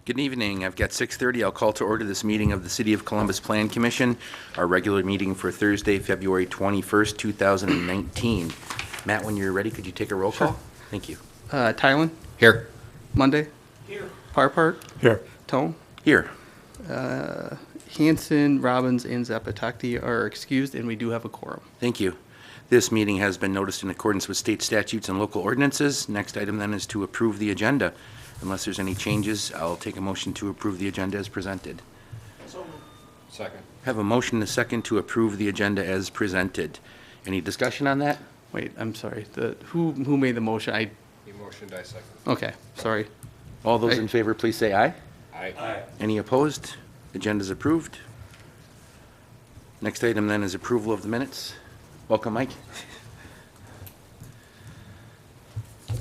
Good evening. I've got 6:30. I'll call to order this meeting of the City of Columbus Plan Commission, our regular meeting for Thursday, February 21st, 2019. Matt, when you're ready, could you take a roll call? Thank you. Tylen, Here. Monday. Here. Parpart, Here. Tone, Here. Hanson, Robbins, and Zapatakti are excused, and we do have a quorum. Thank you. This meeting has been noticed in accordance with state statutes and local ordinances. Next item then is to approve the agenda. Unless there's any changes, I'll take a motion to approve the agenda as presented. Second. Have a motion and a second to approve the agenda as presented. Any discussion on that? Wait, I'm sorry. Who made the motion? He motioned, I second. Okay, sorry. All those in favor, please say aye. Aye. Any opposed? Agenda's approved. Next item then is approval of the minutes. Welcome, Mike.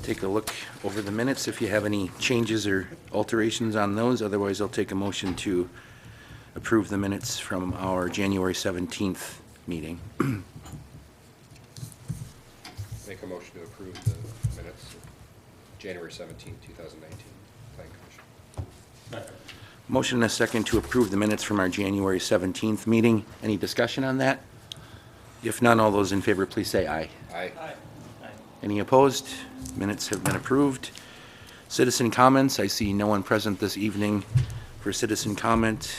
Take a look over the minutes if you have any changes or alterations on those. Otherwise, I'll take a motion to approve the minutes from our January 17th meeting. Make a motion to approve the minutes of January 17, 2019, Planning Commission. Motion and a second to approve the minutes from our January 17th meeting. Any discussion on that? If none, all those in favor, please say aye. Aye. Any opposed? Minutes have been approved. Citizen comments, I see no one present this evening for citizen comment.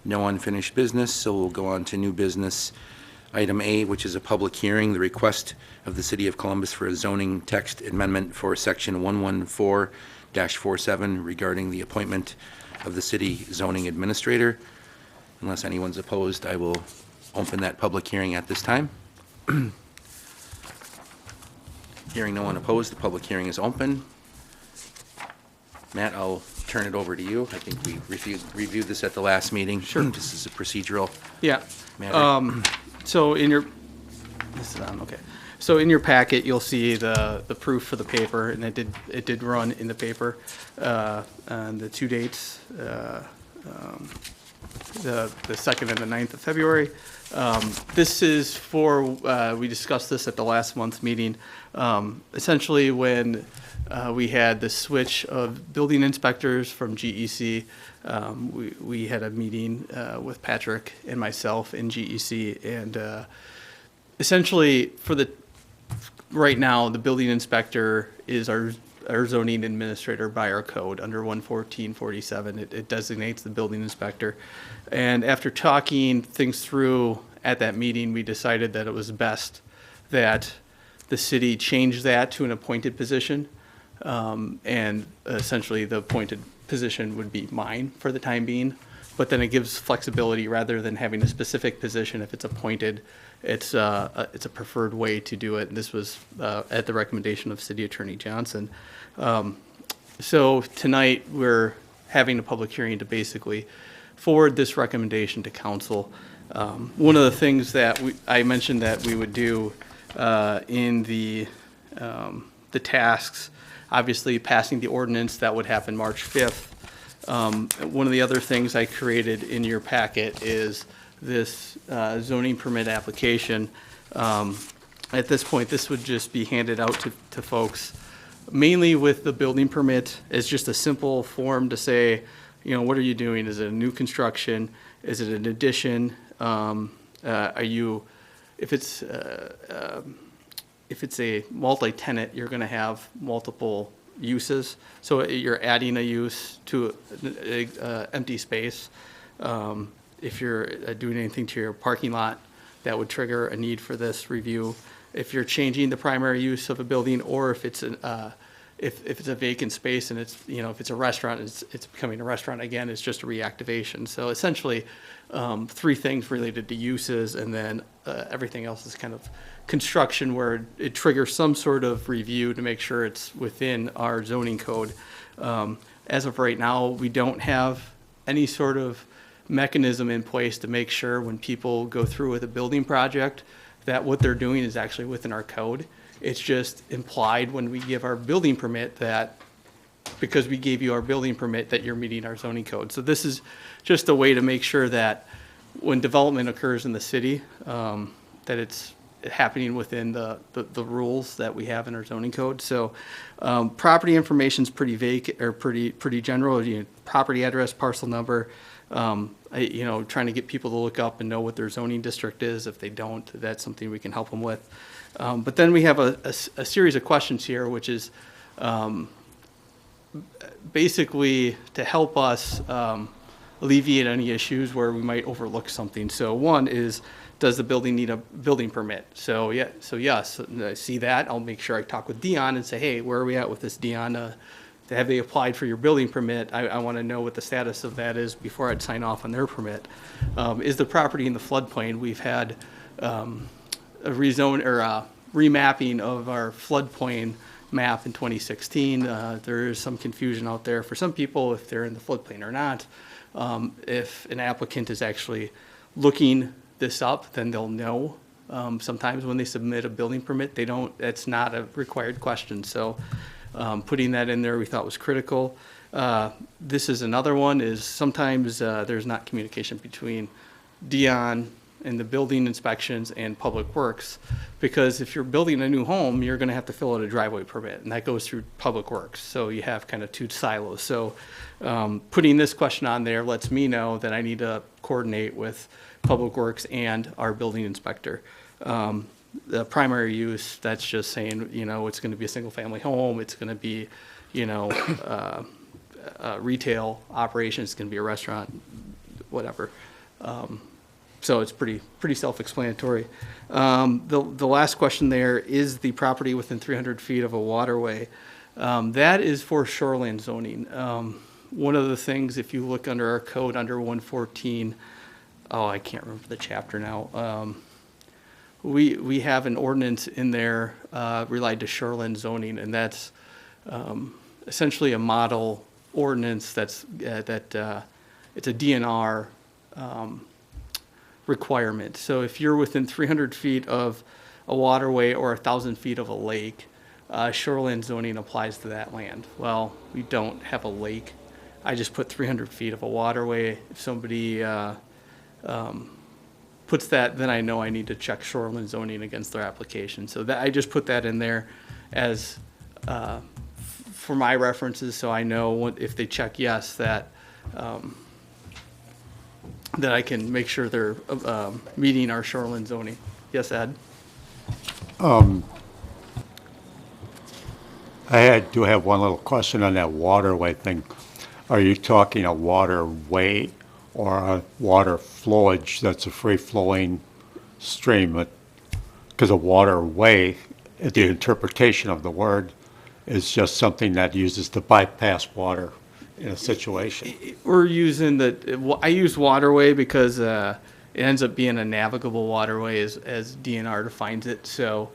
No unfinished business, so we'll go on to new business. Item A, which is a public hearing, the request of the City of Columbus for a zoning text amendment for Section 114-47 regarding the appointment of the city zoning administrator. Unless anyone's opposed, I will open that public hearing at this time. Hearing no one opposed, the public hearing is open. Matt, I'll turn it over to you. I think we reviewed this at the last meeting. Sure. This is a procedural Yeah. matter. So in your, this is on, okay. So in your packet, you'll see the proof for the paper, and it did run in the paper, on the two dates, the 2nd and the 9th of February. This is for, we discussed this at the last month's meeting. Essentially, when we had the switch of building inspectors from GEC, we had a meeting with Patrick and myself in GEC, and essentially, right now, the building inspector is our zoning administrator by our code under 11447. It designates the building inspector. And after talking things through at that meeting, we decided that it was best that the city change that to an appointed position. And essentially the appointed position would be mine for the time being. But then it gives flexibility rather than having a specific position. If it's appointed, it's a preferred way to do it. And this was at the recommendation of City Attorney Johnson. So tonight we're having a public hearing to basically forward this recommendation to council. One of the things that I mentioned that we would do in the tasks, obviously passing the ordinance, that would happen March 5th. One of the other things I created in your packet is this zoning permit application. At this point, this would just be handed out to folks, mainly with the building permit. It's just a simple form to say, what are you doing? Is it a new construction? Is it an addition? If it's a multi-tenant, you're going to have multiple uses. So you're adding a use to an empty space. If you're doing anything to your parking lot, that would trigger a need for this review. If you're changing the primary use of a building, or if it's if it's a vacant space and it's, if it's a restaurant, it's becoming a restaurant again, it's just a reactivation. So essentially, 3 things related to uses, and then everything else is kind of construction where it triggers some sort of review to make sure it's within our zoning code. As of right now, we don't have any sort of mechanism in place to make sure when people go through with a building project that what they're doing is actually within our code. It's just implied when we give our building permit that because we gave you our building permit that you're meeting our zoning code. So this is just a way to make sure that when development occurs in the city, that happening within the rules that we have in our zoning code. So property information is pretty vague, or pretty general, property address, parcel number. Trying to get people to look up and know what their zoning district is. If they don't, that's something we can help them with. But then we have a series of questions here, which is basically to help us alleviate any issues where we might overlook something. So one is, does the building need a building permit? So yes, I see that. I'll make sure I talk with Dion and say, hey, where are we at with this, Dion? Have they applied for your building permit? I want to know what the status of that is before I'd sign off on their permit. Is the property in the floodplain? We've had a rezone or a remapping of our floodplain map in 2016. There is some confusion out there for some people if they're in the floodplain or not. If an applicant is actually looking this up, then they'll know. Sometimes when they submit a building permit, they don't. It's not a required question. So putting that in there we thought was critical. This is another one, is sometimes there's not communication between Dion and the building inspections and Public Works, because if you're building a new home, you're going to have to fill out a driveway permit, and that goes through Public Works. So you have kind of two silos. So putting this question on there lets me know that I need to coordinate with Public Works and our building inspector. The primary use, that's just saying, it's going to be a single-family home, it's going to be, retail operation, it's going to be a restaurant, whatever. So it's pretty self-explanatory. The last question there is the property within 300 feet of a waterway. That is for shoreline zoning. One of the things, if you look under our code, under 114, I can't remember the chapter now. We have an ordinance in there related to shoreline zoning, and that's essentially a model ordinance it's a DNR requirement. So if you're within 300 feet of a waterway or 1,000 feet of a lake, shoreline zoning applies to that land. Well, we don't have a lake. I just put 300 feet of a waterway. If somebody puts that, then I know I need to check shoreline zoning against their application. So that I just put that in there as for my references, so I know if they check yes, that that I can make sure they're meeting our shoreline zoning. Yes, Ed? I do have one little question on that waterway thing. Are you talking a waterway or a water flowage that's a free-flowing stream? Because a waterway, the interpretation of the word, is just something that uses to bypass water in a situation. We're using I use waterway because it ends up being a navigable waterway as DNR defines it. So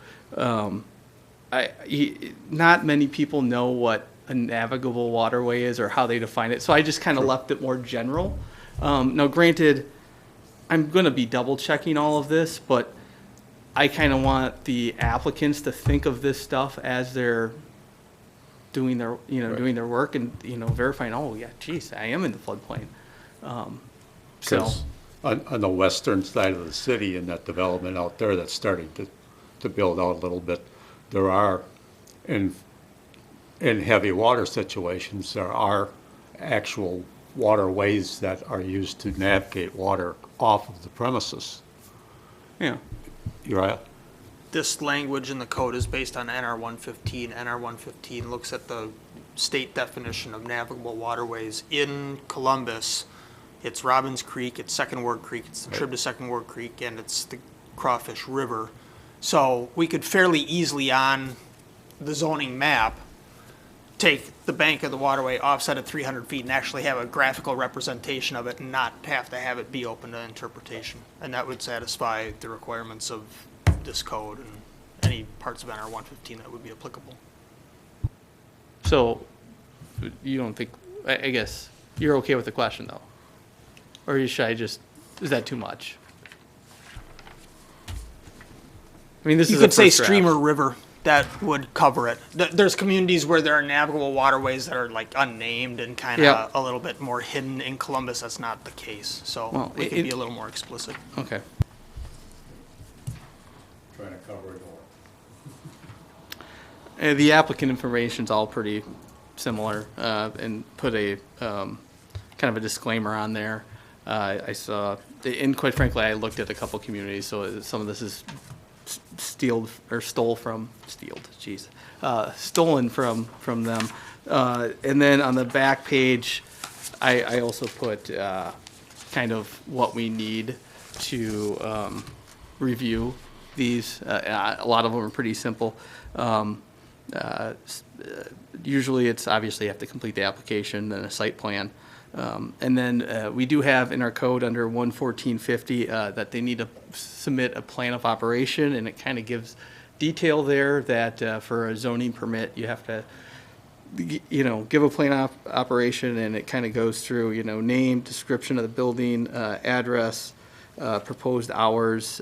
not many people know what a navigable waterway is or how they define it. So I just kind of left it more general. Now, granted, I'm going to be double checking all of this, but I kind of want the applicants to think of this stuff as they're doing their, doing their work and, verifying, oh, yeah, geez, I am in the floodplain. So 'Cause on the western side of the city, in that development out there that's starting to build out a little bit, there are, in heavy water situations, there are actual waterways that are used to navigate water off of the premises. yeah. You're right. This language in the code is based on NR 115. NR 115 looks at the state definition of navigable waterways. In Columbus, it's Robbins Creek, it's Second Ward Creek, it's the trip to Second Ward Creek, and it's the Crawfish River. So we could fairly easily on the zoning map take the bank of the waterway offset at 300 feet and actually have a graphical representation of it and not have to have it be open to interpretation. And that would satisfy the requirements of this code and any parts of NR 115 that would be applicable. So you don't think, I guess, you're okay with the question, though? Or should I just, is that too much? I mean, this You is a could say first draft. stream or river, that would cover it. There's communities where there are navigable waterways that are like unnamed and kind of Yeah. a little bit more hidden. In Columbus, that's not the case. So Well, we it- could be a little more explicit. Okay. trying to cover it all. The applicant information's all pretty similar, and put a, kind of a disclaimer on there. I saw, and quite frankly, I looked at a couple communities, so some of this is stolen from them. And then on the back page, I also put, kind of what we need to, review these. A lot of them are pretty simple. Usually it's obviously you have to complete the application, then a site plan. And then we do have in our code under 11450 that they need to submit a plan of operation, and it kind of gives detail there that for a zoning permit, you have to, give a plan of operation, and it kind of goes through, name, description of the building, address, proposed hours,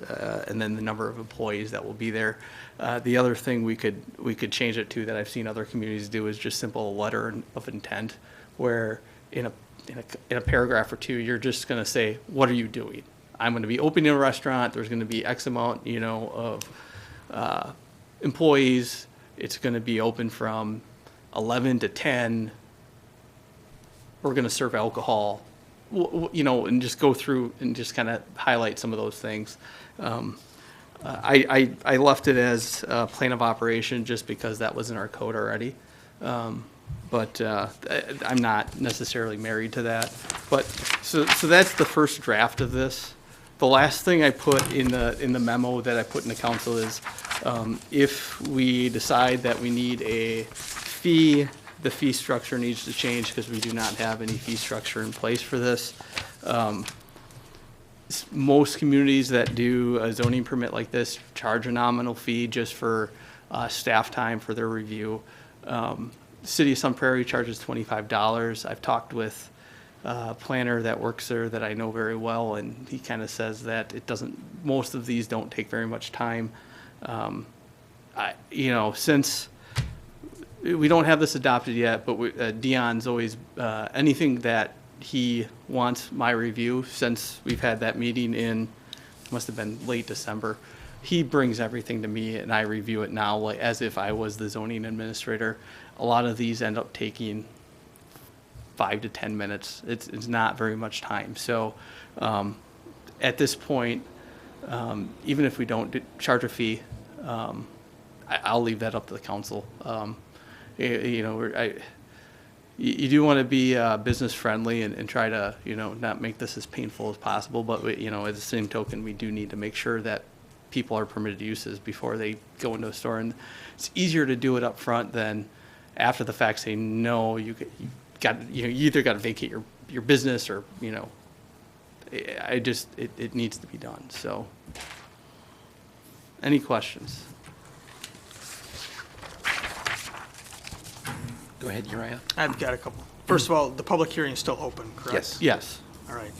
and then the number of employees that will be there. The other thing we could change it to that I've seen other communities do is just simple letter of intent, where in a paragraph or two, you're just going to say, what are you doing? I'm going to be opening a restaurant. There's going to be X amount, of employees. It's going to be open from 11 to 10. We're going to serve alcohol, and just go through and just kind of highlight some of those things. I left it as a plan of operation just because that was in our code already. But I'm not necessarily married to that. But so that's the first draft of this. The last thing I put in the memo that I put in the council is if we decide that we need a fee, the fee structure needs to change because we do not have any fee structure in place for this. Most communities that do a zoning permit like this charge a nominal fee just for staff time for their review. City of Sun Prairie charges $25. I've talked with a planner that works there that I know very well, and he kind of says that most of these don't take very much time. Since we don't have this adopted yet, but Dion's always, anything that he wants my review, since we've had that meeting must have been late December, he brings everything to me and I review it now as if I was the zoning administrator. A lot of these end up taking 5 to 10 minutes. It's not very much time. So at this point, even if we don't charge a fee, I'll leave that up to the council. You do want to be business friendly and try to, not make this as painful as possible. But, at the same token, we do need to make sure that people are permitted uses before they go into a store. And it's easier to do it up front than after the fact say, no, you either got to vacate your business or, it needs to be done. So any questions? Go ahead, Uriah. I've got a couple. First of all, the public hearing is still open, correct? Yes. Yes. All right.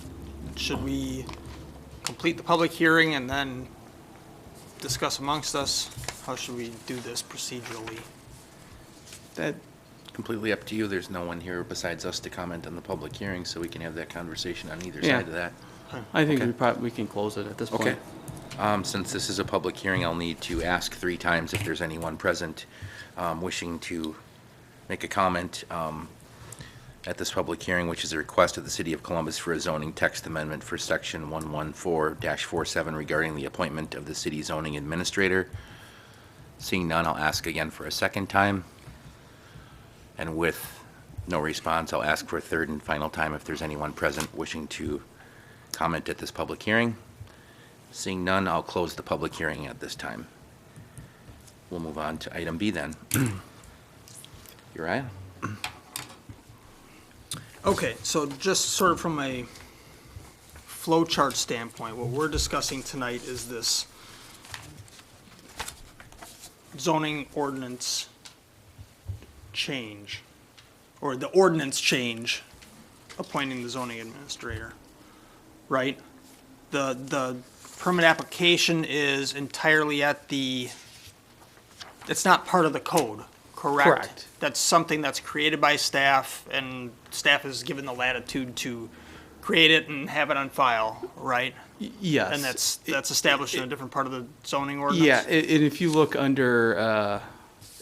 Should we complete the public hearing and then discuss amongst us? How should we do this procedurally? That completely up to you. There's no one here besides us to comment on the public hearing, so we can have that conversation on either Yeah. side of that. I think Okay. we can close it at this point. Okay. Since this is a public hearing, I'll need to ask 3 times if there's anyone present wishing to make a comment at this public hearing, which is a request of the City of Columbus for a zoning text amendment for Section 114-47 regarding the appointment of the city zoning administrator. Seeing none, I'll ask again for a second time. And with no response, I'll ask for a third and final time if there's anyone present wishing to comment at this public hearing. Seeing none, I'll close the public hearing at this time. We'll move on to item B then. Uriah? Okay, so just sort of from a flow chart standpoint, what we're discussing tonight is this zoning ordinance change, or the ordinance change appointing the zoning administrator, right? The permit application is entirely it's not part of the code, correct? Correct. That's something that's created by staff, and staff is given the latitude to create it and have it on file, right? Yes. And that's established in a different part of the zoning ordinance? Yeah, and if you look under,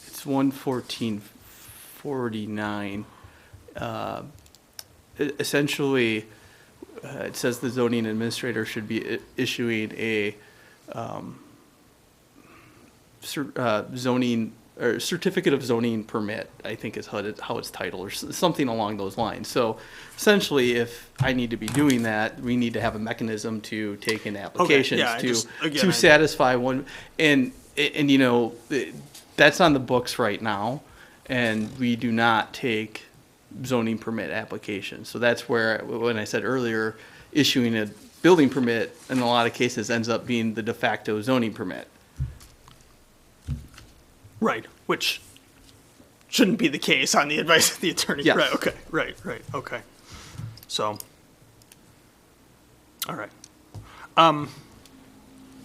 it's 11449, essentially, it says the zoning administrator should be issuing a zoning, or certificate of zoning permit, I think is how it's titled, or something along those lines. So essentially, if I need to be doing that, we need to have a mechanism to take in applications yeah, to satisfy one, and you know, that's on the books right now, and we do not take zoning permit applications. So that's where, when I said earlier, issuing a building permit in a lot of cases ends up being the de facto zoning permit. Right, which shouldn't be the case on the advice of the attorney. Yes. Right, okay, right, okay. So, all right.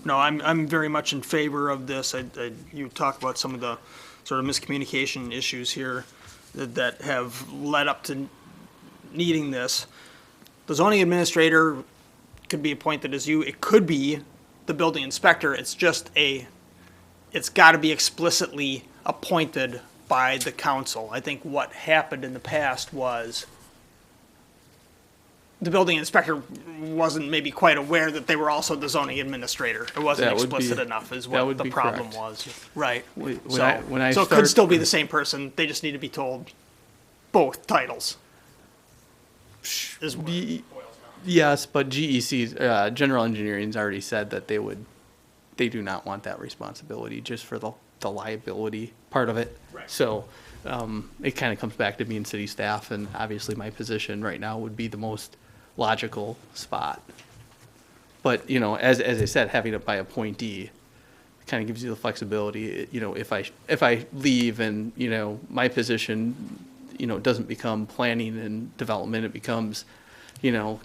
No, I'm very much in favor of this. You talk about some of the sort of miscommunication issues here that have led up to needing this. The zoning administrator could be appointed as you, it could be the building inspector. It's got to be explicitly appointed by the council. I think what happened in the past was the building inspector wasn't maybe quite aware that they were also the zoning administrator. It wasn't That would be- explicit enough is that what would the be problem correct. was. Right. When So I it could start- still be the same person. They just need to be told both titles. Is what it boils down to. Yes, but GEC, General Engineering's already said that they do not want that responsibility just for the liability part of it. Right. So, it kind of comes back to being city staff, and obviously my position right now would be the most logical spot. But, you know, as I said, having it by appointee kind of gives you the flexibility, you know, if I leave and, you know, my position, you know, doesn't become planning and development, it becomes, you know,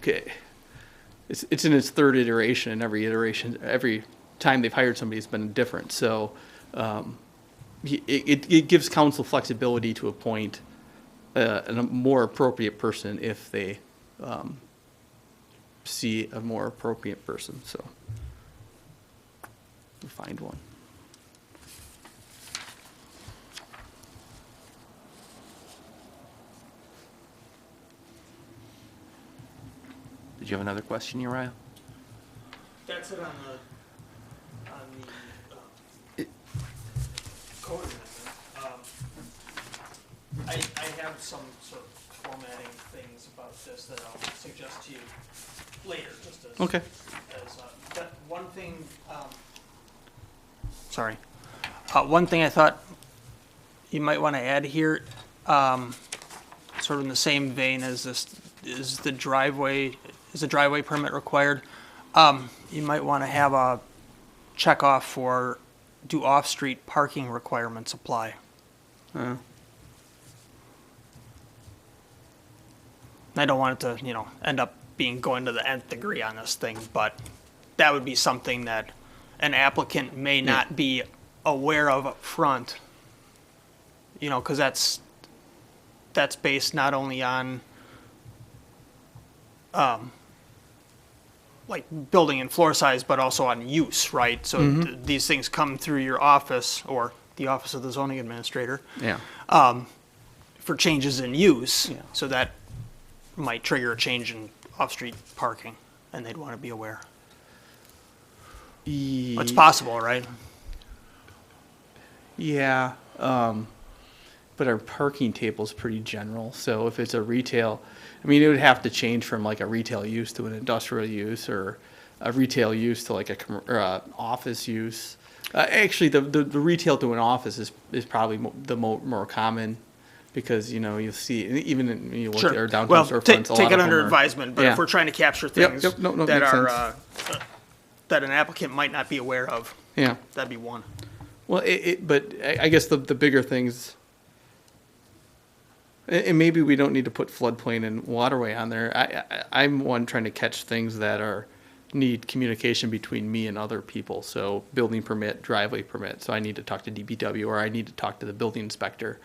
it's in its third iteration, and every time they've hired somebody, it's been different. So, it gives council flexibility to appoint a more appropriate person if they see a more appropriate person, so we'll find one. Did you have another question, Uriah? That's it on the code amendment. I have some sort of formatting things about this that I'll suggest to you later, just as. Okay. But one thing, sorry. One thing I thought you might want to add here, sort of in the same vein as this, is the driveway permit required? You might want to have a check off for, do off-street parking requirements apply? I don't want it to, you know, end up going to the nth degree on this thing, but that would be something that an applicant may not be aware of up front. You know, because that's based not only on like building and floor size, but also on use, right? So these things come through your office or the office of the zoning administrator Yeah. for changes in use. Yeah. So that might trigger a change in off-street parking, and they'd want to be aware. It's possible, right? Yeah, but our parking table's pretty general, so if it's a retail, I mean, it would have to change from like a retail use to an industrial use, or a retail use to like a office use. Actually, the retail to an office is probably the more common, because, you know, you'll see, even when you look at our downtown Well, storefronts, a lot take it of under them are- advisement, but Yeah. if we're trying to capture Yep, things yep, no, that makes are, that an applicant might not be aware of, Yeah. that'd be one. Well, but I guess the bigger things, and maybe we don't need to put floodplain and waterway on there. I'm one trying to catch things that need communication between me and other people. So building permit, driveway permit. So I need to talk to DPW, or I need to talk to the building inspector.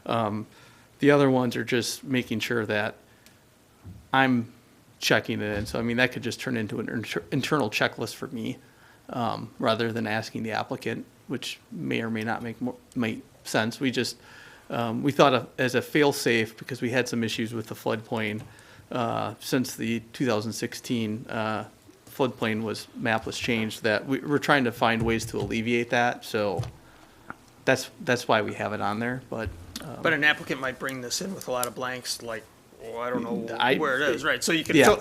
The other ones are just making sure that I'm checking it in. So, I mean, that could just turn into an internal checklist for me, rather than asking the applicant, which may or may not make sense. We just, we thought of as a fail-safe, because we had some issues with the floodplain, since the 2016, floodplain map was changed, that we're trying to find ways to alleviate that. So that's why we have it on there, but. But an applicant might bring this in with a lot of blanks, like, oh, I don't know I- where it is, right? So you can Yeah.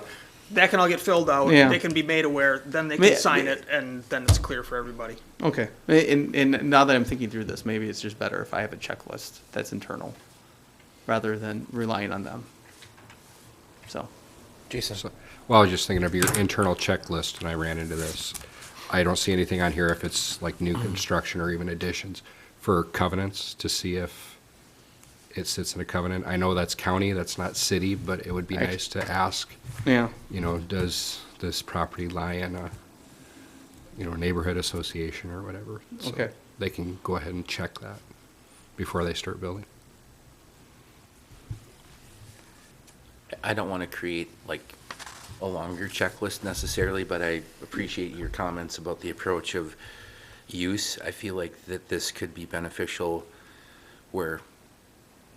that can all get filled out, Yeah. they can be made aware, then they can Yeah. sign it, and then it's clear for everybody. Okay, and now that I'm thinking through this, maybe it's just better if I have a checklist that's internal, rather than relying on them. So, Jason? Well, I was just thinking of your internal checklist, and I ran into this. I don't see anything on here if it's like new construction or even additions for covenants to see if it sits in a covenant. I know that's county, that's not city, but it would be nice to ask, yeah, you know, does this property lie in a, you know, neighborhood association or whatever? So Okay. they can go ahead and check that before they start building. I don't want to create like a longer checklist necessarily, but I appreciate your comments about the approach of use. I feel like that this could be beneficial where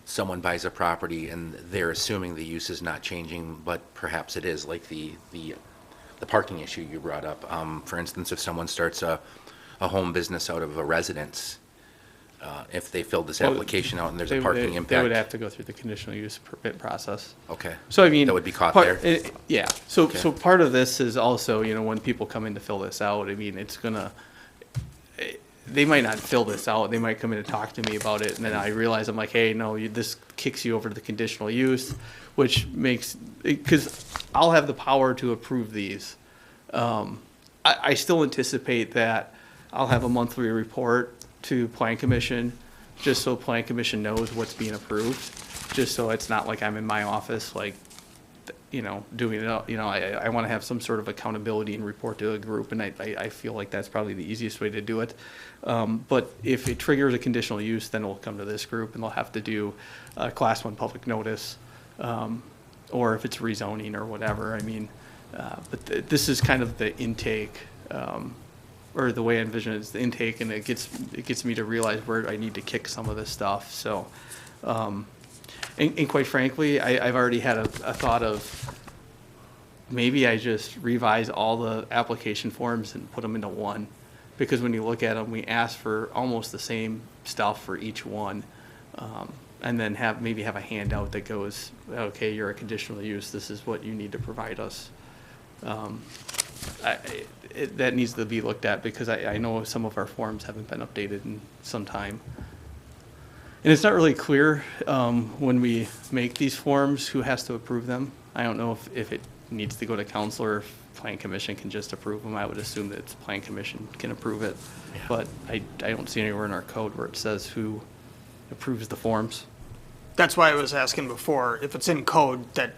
someone buys a property and they're assuming the use is not changing, but perhaps it is, like the parking issue you brought up. For instance, if someone starts a home business out of a residence, if they filled this Well, application out and there's they a parking they impact. would have to go through the conditional use permit process. Okay. So I mean. That would be caught part- there? Yeah, so, Okay. so part of this is also, you know, when people come in to fill this out, I mean, it's gonna, they might not fill this out, they might come in and talk to me about it, and then I realize, I'm like, hey, no, this kicks you over to the conditional use, which makes, because I'll have the power to approve these. I still anticipate that I'll have a monthly report to Plan Commission, just so Plan Commission knows what's being approved, just so it's not like I'm in my office, like, you know, doing it, you know, I want to have some sort of accountability and report to a group, and I feel like that's probably the easiest way to do it. But if it triggers a conditional use, then it'll come to this group, and they'll have to do a Class 1 public notice, or if it's rezoning or whatever, I mean, but this is kind of the intake, or the way I envision it is the intake, and it gets me to realize where I need to kick some of this stuff, so. And quite frankly, I've already had a thought of, maybe I just revise all the application forms and put them into one. Because when you look at them, we ask for almost the same stuff for each one. And then maybe have a handout that goes, okay, you're a conditional use, this is what you need to provide us. That needs to be looked at, because I know some of our forms haven't been updated in some time. And it's not really clear, when we make these forms, who has to approve them. I don't know if it needs to go to council, or if Plan Commission can just approve them. I would assume that Plan Commission can approve it. But I don't see anywhere in our code where it says who approves the forms. That's why I was asking before, if it's in code that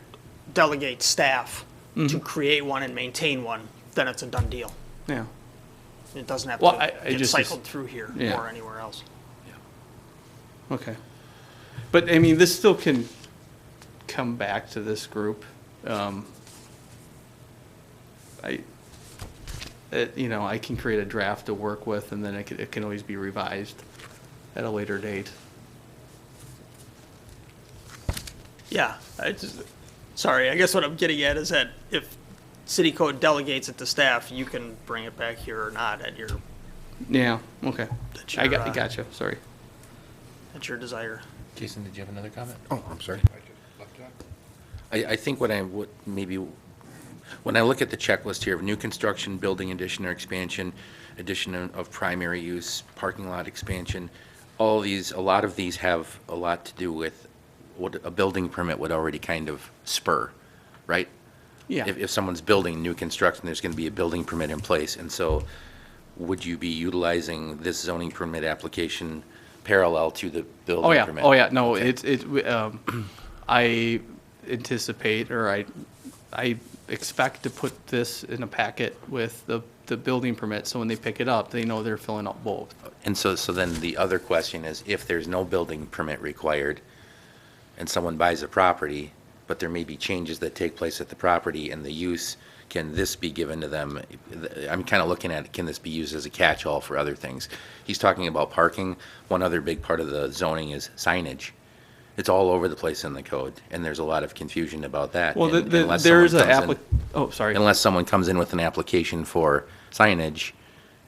delegates staff to create one and maintain one, then it's a done deal. Yeah. It doesn't have Well, to I get just- cycled through here Yeah. or anywhere else. Okay. But, I mean, this still can come back to this group. You know, I can create a draft to work with, and then it can always be revised at a later date. Yeah, sorry, I guess what I'm getting at is that if city code delegates it to staff, you can bring it back here or not at your Yeah, okay. That's I your, gotcha, sorry. desire. Jason, did you have another comment? Oh, I'm sorry. I think when I look at the checklist here of new construction, building addition or expansion, addition of primary use, parking lot expansion, a lot of these have a lot to do with what a building permit would already kind of spur, right? Yeah. If someone's building new construction, there's going to be a building permit in place, and so would you be utilizing this zoning permit application parallel to the building permit? Oh, yeah, no, Okay. I anticipate, or I expect to put this in a packet with the building permit, so when they pick it up, they know they're filling out both. And so then the other question is, if there's no building permit required and someone buys a property, but there may be changes that take place at the property and the use, can this be given to them? I'm kind of looking at, can this be used as a catch-all for other things? He's talking about parking. One other big part of the zoning is signage. It's all over the place in the code, and there's a lot of confusion about that. Well, And unless there is someone a comes in- oh, sorry. Unless someone comes in with an application for signage,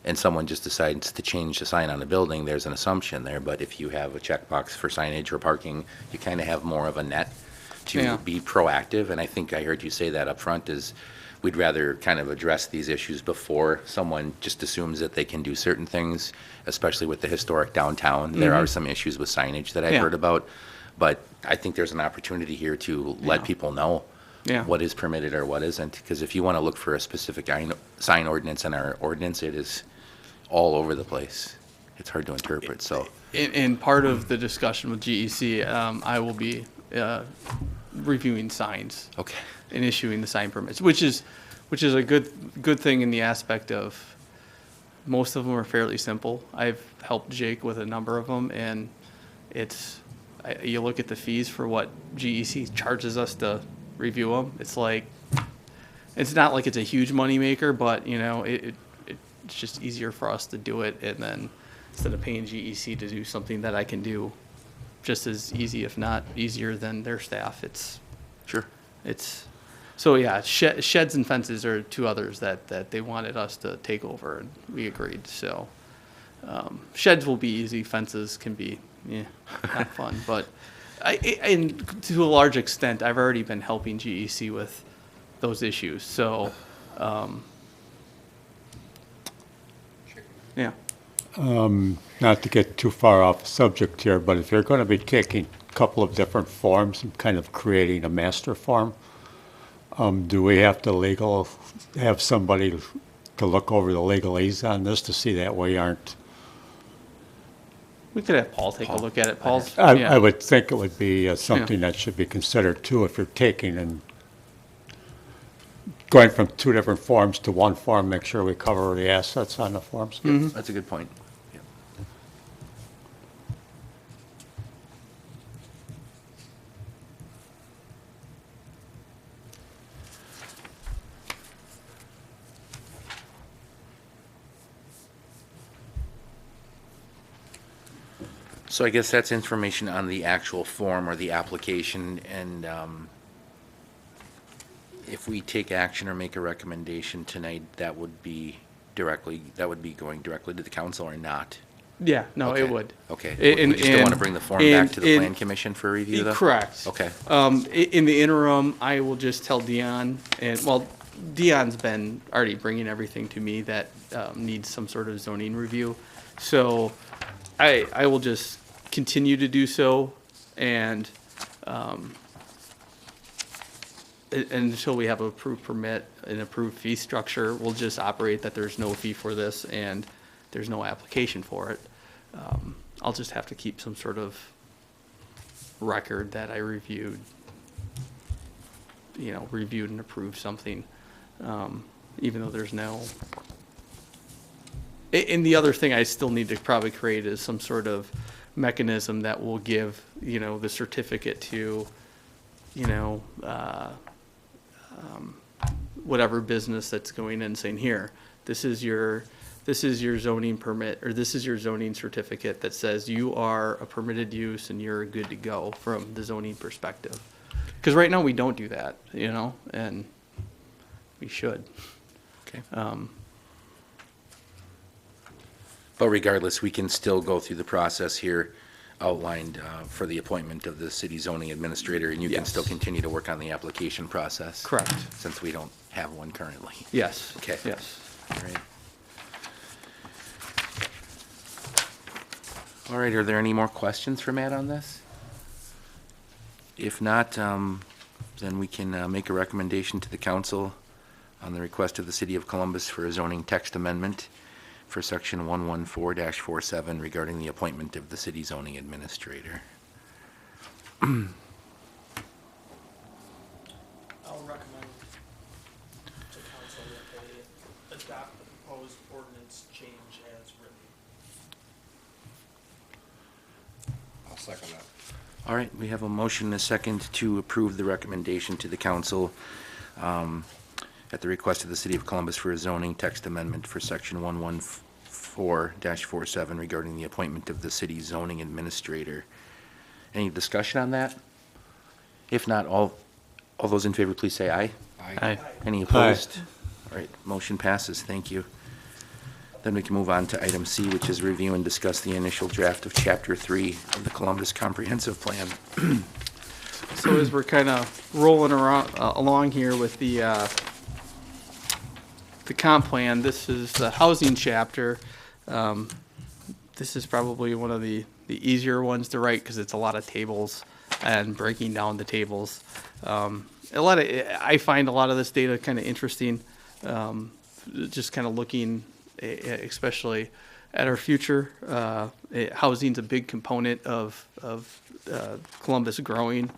and someone just decides to change the sign on a building, there's an assumption there. But if you have a checkbox for signage or parking, you kind of have more of a net Yeah. to be proactive. And I think I heard you say that up front is, we'd rather kind of address these issues before someone just assumes that they can do certain things, especially with the historic downtown. There are some issues with signage that I've Yeah. heard about, but I think there's an opportunity here to let Yeah. people know Yeah. what is permitted or what isn't. Because if you want to look for a specific sign ordinance in our ordinance, it is all over the place. It's hard to interpret, so. In part of the discussion with GEC, I will be reviewing signs Okay. and issuing the sign permits, which is a good thing in the aspect of most of them are fairly simple. I've helped Jake with a number of them, and you look at the fees for what GEC charges us to review them. It's not like it's a huge moneymaker, but it's just easier for us to do it, and then instead of paying GEC to do something that I can do just as easy, if not easier than their staff, Sure. so yeah, sheds and fences are two others that they wanted us to take over, and we agreed. So sheds will be easy, fences can be not fun, but and to a large extent, I've already been helping GEC with those issues. So yeah. Not to get too far off subject here, but if you're going to be taking a couple of different forms and kind of creating a master form, do we have to have somebody to look over the legalese on this to see that we aren't? We could have Paul take a look at it. Paul's, I yeah. would think it would be something that should be considered too, if you're taking and going from two different forms to one form, make sure we cover the assets on the forms. That's a good point. Yep. So I guess that's information on the actual form or the application, and if we take action or make a recommendation tonight, that would be going directly to the council or not? Yeah, no, Okay. it would. Okay. And- Would you still want to and- bring the form back to the and- plan commission for review, though? Correct. Okay. In the interim, I will just tell Dion, Dion's been already bringing everything to me that needs some sort of zoning review. So I will just continue to do so, and until we have an approved permit, an approved fee structure, we'll just operate that there's no fee for this and there's no application for it. I'll just have to keep some sort of record that I reviewed and approved something, even though there's no. And the other thing I still need to probably create is some sort of mechanism that will give, the certificate to, whatever business that's going in saying, here, this is your zoning permit, or this is your zoning certificate that says you are a permitted use and you're good to go from the zoning perspective. Because right now we don't do that, and we should. Okay. But regardless, we can still go through the process here outlined for the appointment of the city zoning administrator, and you can Yes. still continue to work on the application process. Correct. Since we don't have one currently. Yes. Okay. Yes. All right. All right, are there any more questions for Matt on this? If not, then we can make a recommendation to the council on the request of the City of Columbus for a zoning text amendment for section 114-47 regarding the appointment of the city zoning administrator. I'll recommend to council that they adopt the proposed ordinance change as written. I'll second that. All right, we have a motion and a second to approve the recommendation to the council at the request of the City of Columbus for a zoning text amendment for Section 114-47 regarding the appointment of the city zoning administrator. Any discussion on that? If not, all those in favor, please say aye. Aye. Any opposed? All right, motion passes. Thank you. Then we can move on to item C, which is review and discuss the initial draft of Chapter 3 of the Columbus Comprehensive Plan. So as we're kind of rolling around, along here with the comp plan, this is the housing chapter. This is probably one of the easier ones to write because it's a lot of tables and breaking down the tables. I find a lot of this data kind of interesting, just kind of looking especially at our future. Housing's a big component of Columbus growing.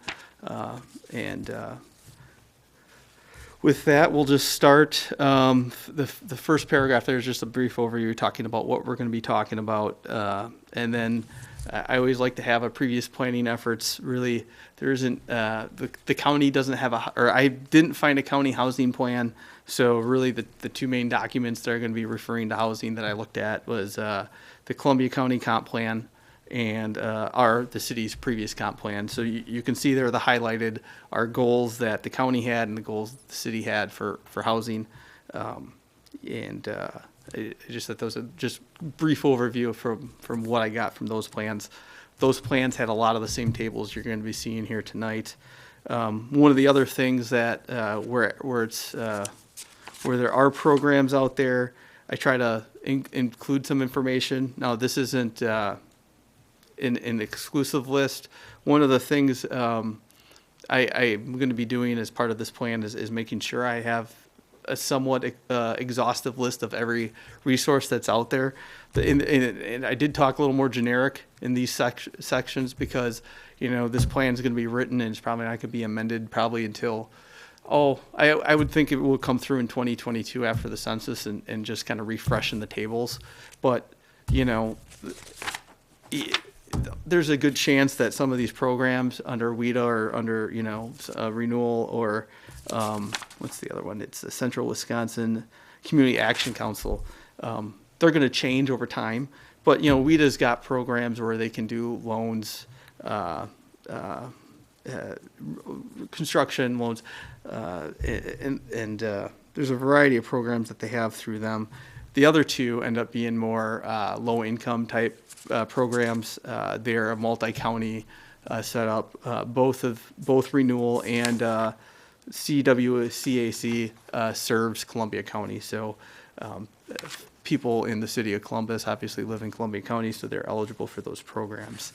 With that, we'll just start. The first paragraph there is just a brief overview talking about what we're going to be talking about. And then I always like to have a previous planning efforts. Really, there isn't, the county doesn't have I didn't find a county housing plan. So really the two main documents that are going to be referring to housing that I looked at was the Columbia County Comp Plan and the city's previous comp plan. So you can see there the highlighted are goals that the county had and the goals the city had for housing. I just thought those are just brief overview from what I got from those plans. Those plans had a lot of the same tables you're going to be seeing here tonight. One of the other things that where there are programs out there, I try to include some information. Now, this isn't an exclusive list. One of the things I'm going to be doing as part of this plan is making sure I have a somewhat exhaustive list of every resource that's out there. And I did talk a little more generic in these sections because, this plan is going to be written and it's probably not going to be amended probably until, I would think it will come through in 2022 after the census and just kind of refreshing the tables. But, there's a good chance that some of these programs under WIDA or under, renewal or what's the other one? It's the Central Wisconsin Community Action Council. They're going to change over time. But, WIDA's got programs where they can do loans, construction loans, and there's a variety of programs that they have through them. The other two end up being more low-income type programs. They're a multi-county setup. Both renewal and CWCAC serves Columbia County. So people in the city of Columbus obviously live in Columbia County, so they're eligible for those programs.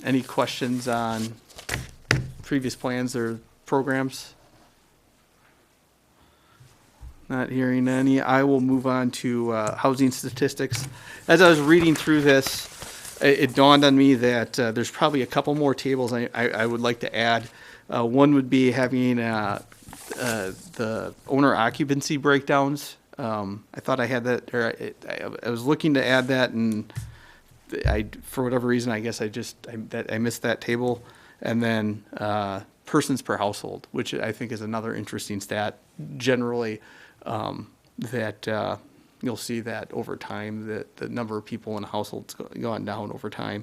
Any questions on previous plans or programs? Not hearing any. I will move on to housing statistics. As I was reading through this, it dawned on me that there's probably a couple more tables I would like to add. One would be having the owner occupancy breakdowns. I thought I had that, or I was looking to add that, and for whatever reason, I guess I missed that table. And then persons per household, which I think is another interesting stat. Generally, that you'll see that over time, that the number of people in a household's gone down over time.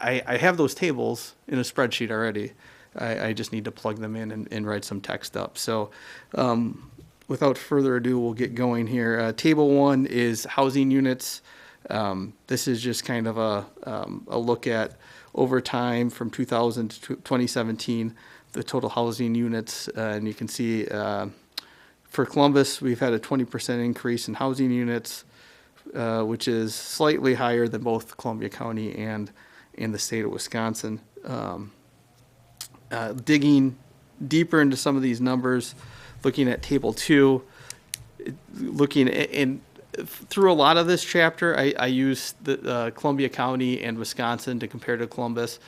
I have those tables in a spreadsheet already. I just need to plug them in and write some text up. So without further ado, we'll get going here. Table 1 is housing units. This is just kind of a look at over time from 2000 to 2017, the total housing units. And you can see for Columbus, we've had a 20% increase in housing units, which is slightly higher than both Columbia County and in the state of Wisconsin. Digging deeper into some of these numbers, looking at Table 2, looking in through a lot of this chapter, I use the Columbia County and Wisconsin to compare to Columbus.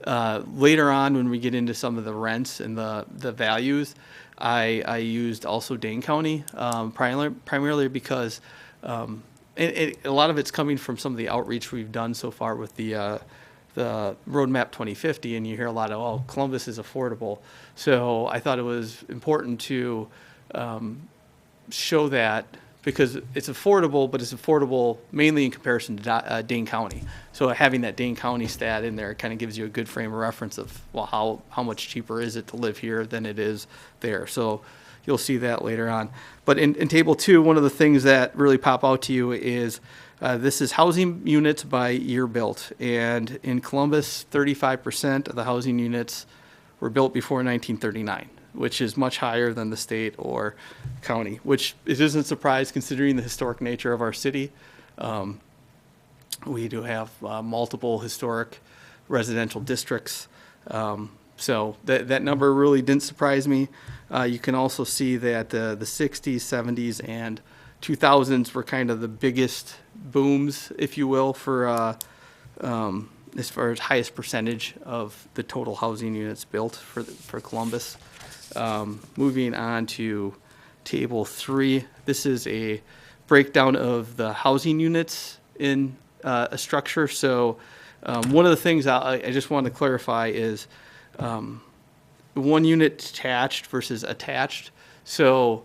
Later on, when we get into some of the rents and the values, I used also Dane County, primarily because and a lot of it's coming from some of the outreach we've done so far with the the Roadmap 2050, and you hear a lot of, oh, Columbus is affordable. So I thought it was important to show that, because it's affordable, but it's affordable mainly in comparison to Dane County. So having that Dane County stat in there kind of gives you a good frame of reference of, well, how much cheaper is it to live here than it is there. So you'll see that later on. But in Table 2, one of the things that really pop out to you is this is housing units by year built. And in Columbus, 35% of the housing units were built before 1939, which is much higher than the state or county, which it isn't a surprise considering the historic nature of our city. We do have multiple historic residential districts. So that number really didn't surprise me. You can also see that the 60s, 70s, and 2000s were kind of the biggest booms, if you will, for as far as highest percentage of the total housing units built for Columbus. Moving on to Table 3, this is a breakdown of the housing units in a structure. So one of the things I just want to clarify is one unit detached versus attached. So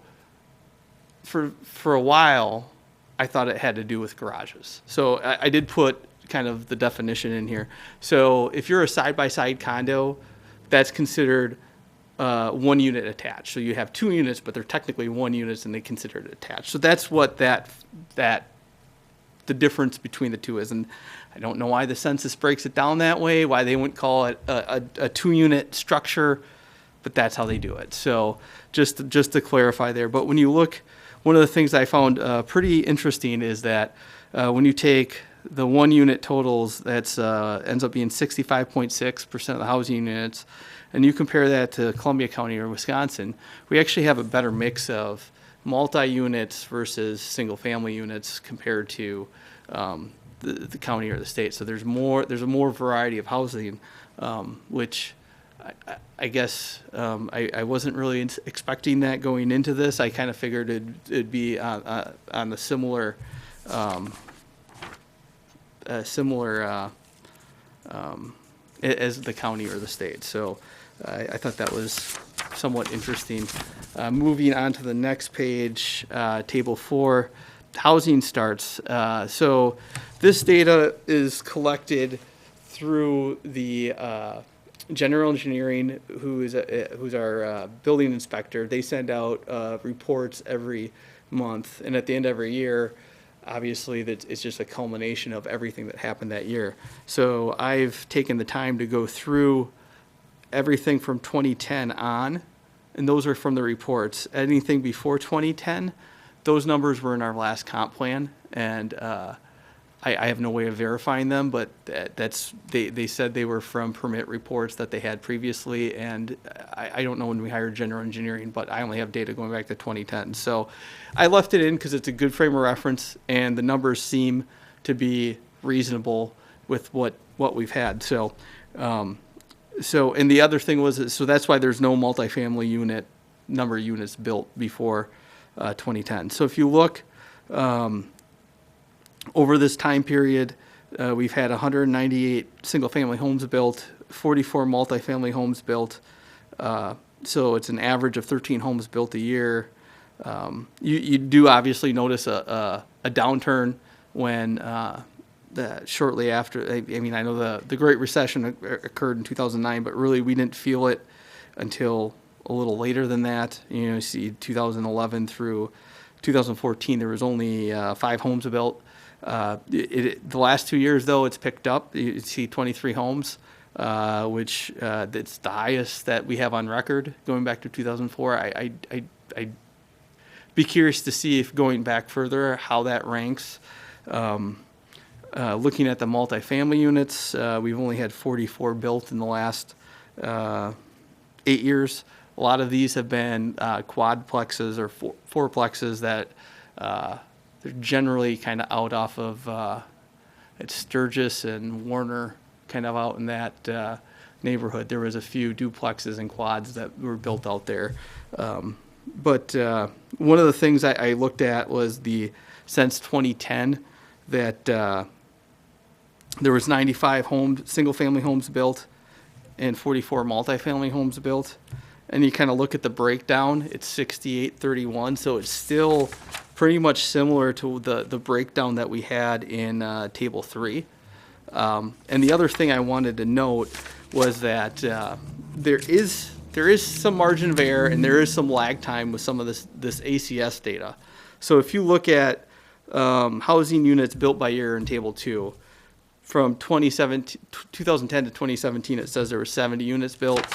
for a while, I thought it had to do with garages. So I did put kind of the definition in here. So if you're a side-by-side condo, that's considered one unit attached. So you have two units, but they're technically one unit and they consider it attached. So that's what the difference between the two is. And I don't know why the census breaks it down that way, why they wouldn't call it a two-unit structure, but that's how they do it. So just to clarify there. But when you look, one of the things I found pretty interesting is that when you take the one unit totals, that's ends up being 65.6% of the housing units, and you compare that to Columbia County or Wisconsin, we actually have a better mix of multi-units versus single-family units compared to the county or the state. So there's a more variety of housing, which I guess I wasn't really expecting that going into this. I kind of figured it'd be on the similar as the county or the state. So I thought that was somewhat interesting. Moving on to the next page, Table 4, housing starts. So this data is collected through the General Engineering, who's our building inspector. They send out reports every month, and at the end of every year, obviously, it's just a culmination of everything that happened that year. So I've taken the time to go through everything from 2010 on, and those are from the reports. Anything before 2010, those numbers were in our last comp plan, and I have no way of verifying them, but they said they were from permit reports that they had previously, and I don't know when we hired General Engineering, but I only have data going back to 2010. So I left it in because it's a good frame of reference, and the numbers seem to be reasonable with what we've had. So, and the other thing was, so that's why there's no multifamily number of units built before 2010. So if you look, over this time period, we've had 198 single-family homes built, 44 multifamily homes built. So it's an average of 13 homes built a year. You do obviously notice a downturn when shortly after. I mean, I know the Great Recession occurred in 2009, but really we didn't feel it until a little later than that. You see 2011 through 2014, there was only 5 homes built. The last 2 years, though, it's picked up. You see 23 homes, which it's the highest that we have on record going back to 2004. I'd be curious to see if going back further, how that ranks. Looking at the multifamily units, we've only had 44 built in the last 8 years. A lot of these have been quadplexes or fourplexes that they're generally kind of out off of at Sturgis and Warner, kind of out in that neighborhood. There was a few duplexes and quads that were built out there. But one of the things I looked at was since 2010 that there was 95 homes, single-family homes built, and 44 multifamily homes built. And you kind of look at the breakdown, it's 68-31, so it's still pretty much similar to the breakdown that we had in Table 3. And the other thing I wanted to note was that there is some margin of error and there is some lag time with some of this ACS data. So if you look at housing units built by year in Table 2, from 2010 to 2017, it says there were 70 units built.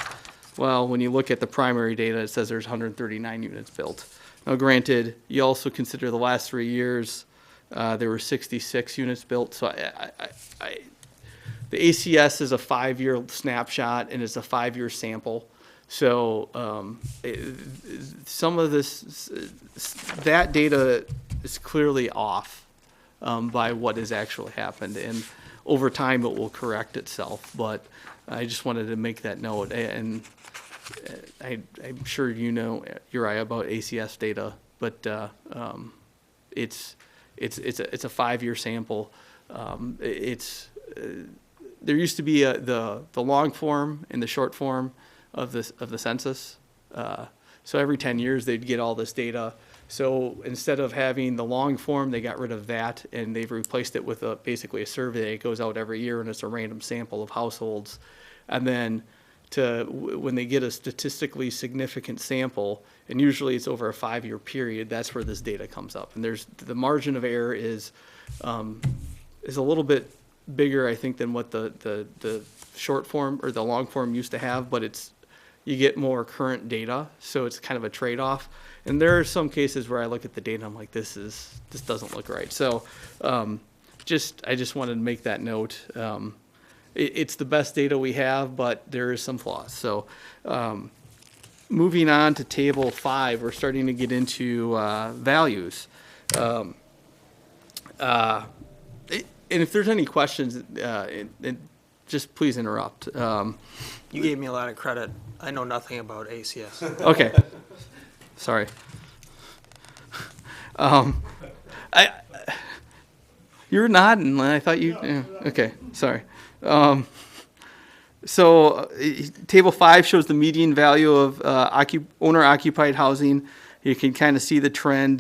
Well, when you look at the primary data, it says there's 139 units built. Now, granted, you also consider the last 3 years, there were 66 units built. So the ACS is a 5-year snapshot and it's a 5-year sample. So some of that data is clearly off by what has actually happened. And over time, it will correct itself. But I just wanted to make that note. And I'm sure you know, Uriah, about ACS data, but it's a 5-year sample. There used to be the long form and the short form of the census. So every 10 years they'd get all this data. So instead of having the long form, they got rid of that and they've replaced it with basically a survey. It goes out every year and it's a random sample of households. And then when they get a statistically significant sample, and usually it's over a 5-year period, that's where this data comes up. And the margin of error is a little bit bigger, I think, than what the short form or the long form used to have, but you get more current data, so it's kind of a trade-off. And there are some cases where I look at the data, I'm like, this doesn't look right. So I just wanted to make that note. It's the best data we have, but there is some flaws. So moving on to Table 5, we're starting to get into values. And if there's any questions, just please interrupt. You gave me a lot of credit. I know nothing about ACS. Okay. Sorry. You're nodding. I thought you. Yeah, okay. Sorry. So Table 5 shows the median value of owner-occupied housing. You can kind of see the trend.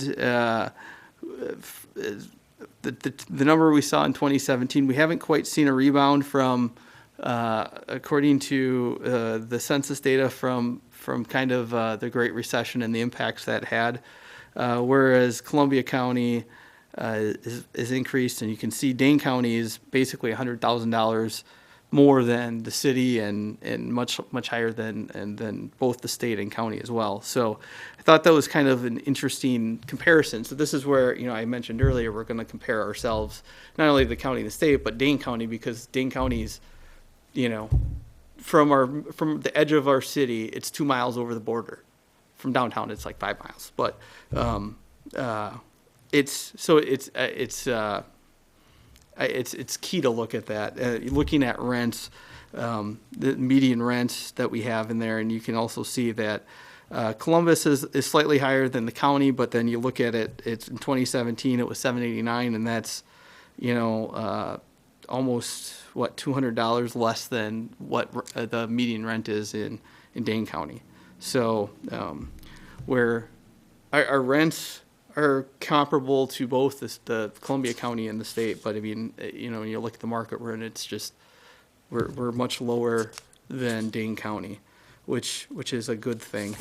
The number we saw in 2017, we haven't quite seen a rebound from, according to the census data from kind of the Great Recession and the impacts that had, whereas Columbia County is increased, and you can see Dane County is basically $100,000 more than the city and much higher than both the state and county as well. So I thought that was kind of an interesting comparison. So this is where, I mentioned earlier, we're going to compare ourselves, not only the county and the state, but Dane County, because Dane County's, from the edge of our city, it's 2 miles over the border. From downtown, it's like 5 miles. But it's key to look at that. Looking at rents, the median rents that we have in there, and you can also see that Columbus is slightly higher than the county, but then you look at it, it's in 2017 it was $789, and that's almost $200 less than what the median rent is in Dane County. So where our rents are comparable to both the Columbia County and the state, but I mean, when you look at the market we're in, it's just we're much lower than Dane County, which is a good thing.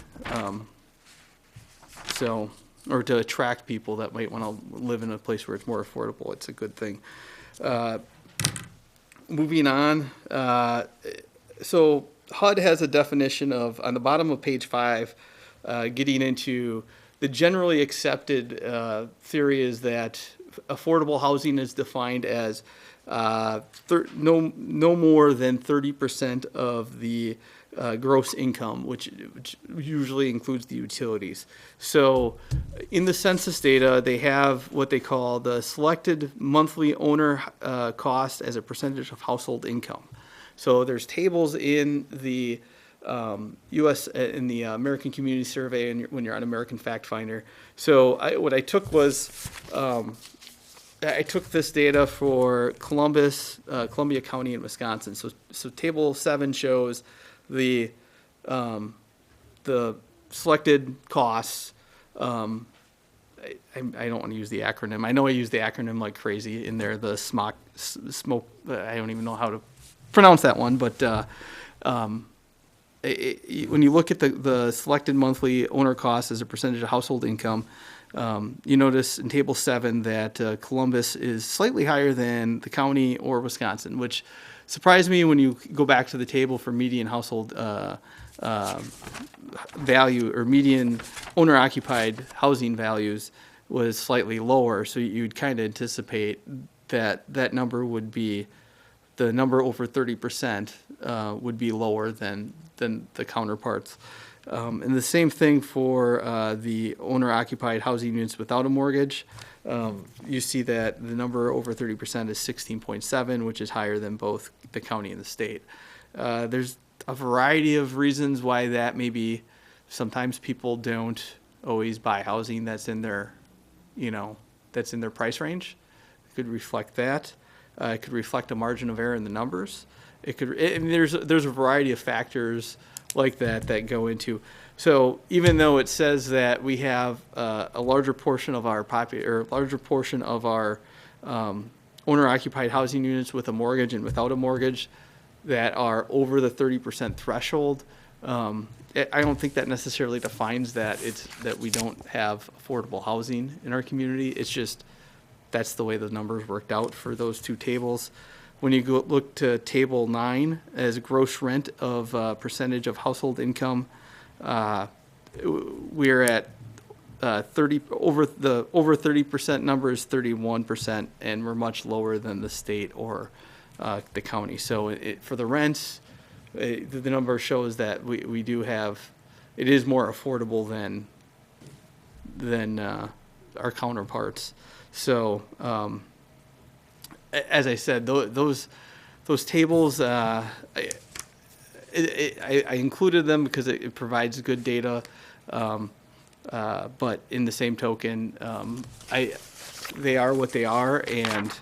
Or to attract people that might want to live in a place where it's more affordable, it's a good thing. Moving on, so HUD has a definition of, on the bottom of page 5, getting into the generally accepted theory is that affordable housing is defined as no more than 30% of the gross income, which usually includes the utilities. So in the census data, they have what they call the selected monthly owner cost as a percentage of household income. So there's tables in the U.S. in the American Community Survey, and when you're on American Fact Finder. So what I took was, I took this data for Columbus, Columbia County, and Wisconsin. So Table 7 shows the selected costs. I don't want to use the acronym. I know I use the acronym like crazy in there. The smoke. I don't even know how to pronounce that one. But when you look at the selected monthly owner costs as a percentage of household income, you notice in Table 7 that Columbus is slightly higher than the county or Wisconsin, which surprised me when you go back to the table for median household value or median owner-occupied housing values was slightly lower. So you'd kind of anticipate that that number would be, the number over 30% would be lower than the counterparts. And the same thing for the owner-occupied housing units without a mortgage. You see that the number over 30% is 16.7, which is higher than both the county and the state. There's a variety of reasons why that may be. Sometimes people don't always buy housing that's in their, that's in their price range. It could reflect that. It could reflect a margin of error in the numbers. It could, and there's a variety of factors like that go into. So even though it says that we have a larger portion of our owner-occupied housing units with a mortgage and without a mortgage that are over the 30% threshold, I don't think that necessarily defines that that we don't have affordable housing in our community. It's just that's the way the numbers worked out for those two tables. When you look to Table 9 as gross rent of percentage of household income, we're at 30 over 30% number is 31%, and we're much lower than the state or the county. So for the rents, the number shows that we do have, it is more affordable than our counterparts. So as I said, those tables, I included them because it provides good data, but in the same token, they are what they are, and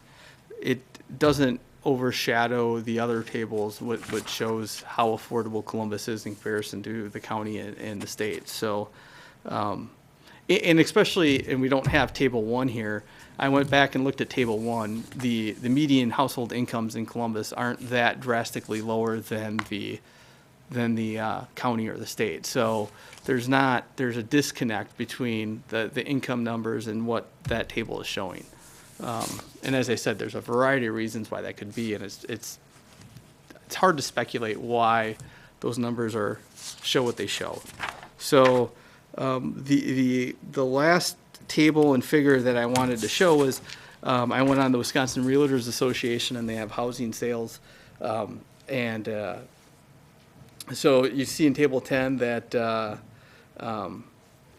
it doesn't overshadow the other tables, which shows how affordable Columbus is in comparison to the county and the state. So, and especially, and we don't have Table 1 here, I went back and looked at Table 1. The median household incomes in Columbus aren't that drastically lower than the county or the state. So there's a disconnect between the income numbers and what that table is showing. And as I said, there's a variety of reasons why that could be, and it's hard to speculate why those numbers show what they show. So the last table and figure that I wanted to show was I went on the Wisconsin Realtors Association, and they have housing sales, and so you see in Table 10 that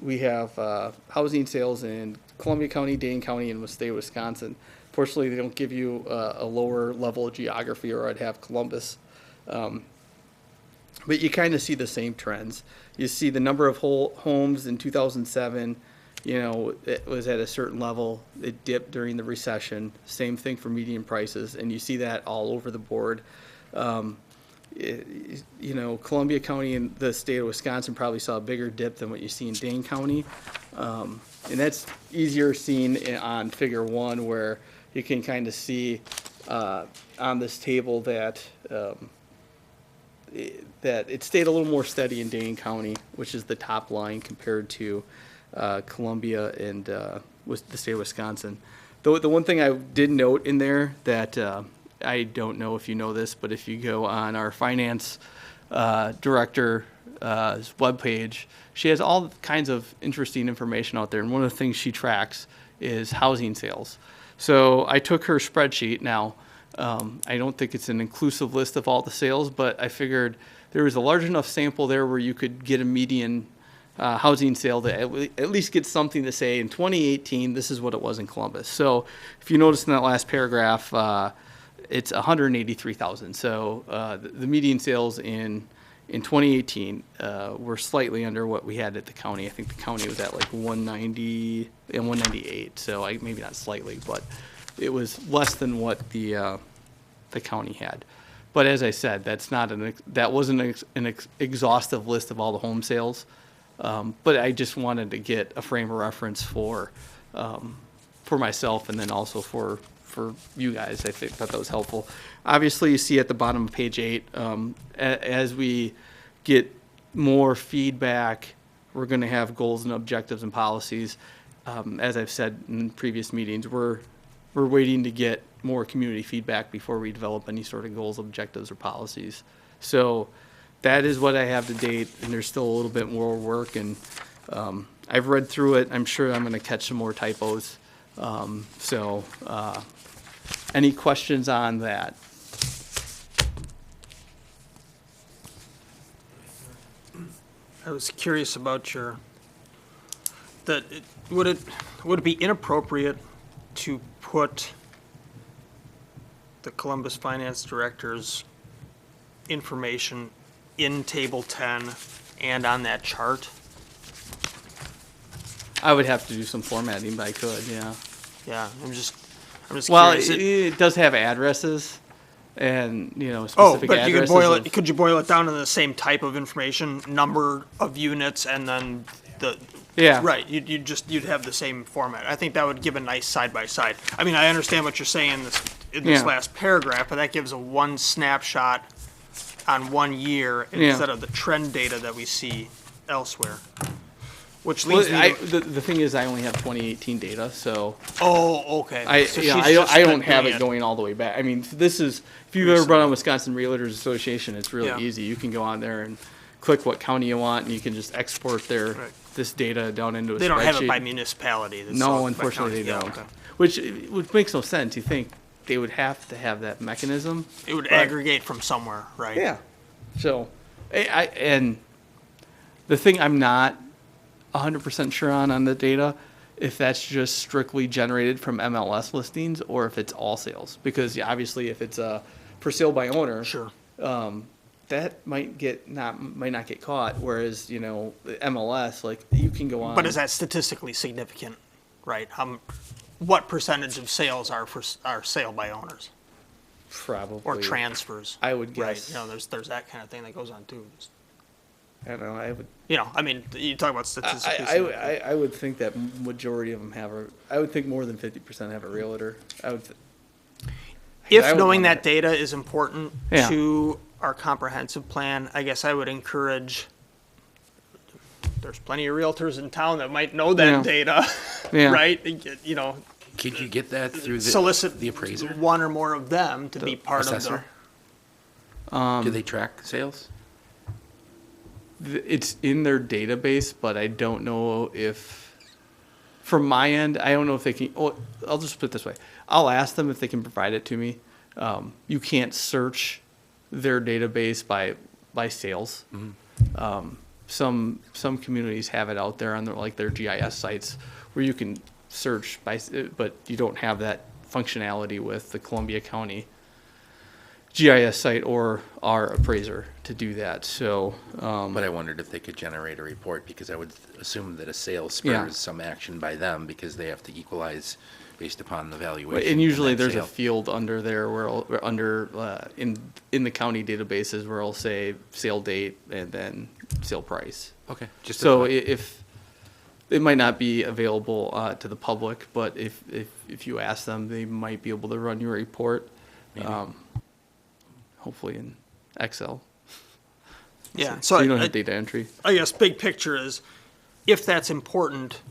we have housing sales in Columbia County, Dane County, and the state of Wisconsin. Fortunately, they don't give you a lower level of geography, or I'd have Columbus. But you kind of see the same trends. You see the number of homes in 2007, it was at a certain level. It dipped during the recession. Same thing for median prices, and you see that all over the board. Columbia County and the state of Wisconsin probably saw a bigger dip than what you see in Dane County. And that's easier seen on Figure 1, where you can kind of see on this table that it stayed a little more steady in Dane County, which is the top line, compared to Columbia and with the state of Wisconsin. The one thing I did note in there that I don't know if you know this, but if you go on our finance director's webpage, she has all kinds of interesting information out there. And one of the things she tracks is housing sales. So I took her spreadsheet. Now, I don't think it's an inclusive list of all the sales, but I figured there was a large enough sample there where you could get a median housing sale to at least get something to say, in 2018, this is what it was in Columbus. So if you notice in that last paragraph, it's 183,000. So the median sales in 2018 were slightly under what we had at the county. I think the county was at like 190 and 198. So maybe not slightly, but it was less than what the county had. But as I said, that wasn't an exhaustive list of all the home sales. But I just wanted to get a frame of reference for myself and then also for you guys. I thought that was helpful. Obviously, you see at the bottom of page 8, as we get more feedback, we're going to have goals and objectives and policies. As I've said in previous meetings, we're waiting to get more community feedback before we develop any sort of goals, objectives, or policies. So that is what I have to date, and there's still a little bit more work, and I've read through it. I'm sure I'm going to catch some more typos. Any questions on that? I was curious about would it be inappropriate to put the Columbus Finance Director's information in Table 10 and on that chart? I would have to do some formatting, but I could, yeah. Yeah, I'm just Well, curious. it does have addresses and, Oh, specific but you could addresses. could you boil it down to the same type of information, number of units, and then Yeah. right, you'd have the same format. I think that would give a nice side by side. I mean, I understand what you're saying in this Yeah. last paragraph, but that gives a one snapshot on 1 year Yeah. instead of the trend data that we see elsewhere. Which Well, leads me to, the thing is, I only have 2018 data, so oh, okay. I So you know, she's I don't, just I don't have doing it going all the way back. I mean, this is, if you've ever been on Wisconsin Realtors Association, it's really Yeah. easy. You can go on there and click what county you want, and you can just export Right. this data down into a spreadsheet. They don't have it by municipality. It's all No, by unfortunately, county. they Yeah, don't. okay. Which makes no sense. You think they would have to have that mechanism. It would but- aggregate from somewhere, right? Yeah. So, and the thing I'm not 100% sure on the data, if that's just strictly generated from MLS listings or if it's all sales. Because obviously, if it's for sale by owner, Sure. that might not get caught. Whereas the MLS, like you can go on. But is that statistically significant, right? What percentage of sales are sale by owners probably or transfers? I would Right, guess. there's that kind of thing that goes on too. I don't know. I would. I mean, you talk about statistically significant. I would think that majority of them have I would think more than 50% have a realtor. I would. I If would knowing wanna- that data is important Yeah. to our comprehensive plan, I guess I would encourage, there's plenty of realtors in town that might know that Yeah. data, Yeah. right? Could you get that through Solicit the appraiser? one or more of them to be part Assessor? of Do they track sales? It's in their database, but I don't know if, from my end, I don't know if they can. Oh, I'll just put it this way: I'll ask them if they can provide it to me. You can't search their database by sales. Some communities have it out there on their GIS sites where you can search by, but you don't have that functionality with the Columbia County GIS site or our appraiser to do that. So, But I wondered if they could generate a report, because I would assume that a sale Yeah. spurs some action by them, because they have to equalize based upon the valuation. and usually of that there's a sale. field under there where in the county databases where it'll say sale date and then sale price. Okay. Just a So thought. if it might not be available to the public, but if you ask them, they might be able to run you a report. Maybe. Hopefully in Excel. Yeah, So you don't I have data entry. I guess big picture is, if that's important,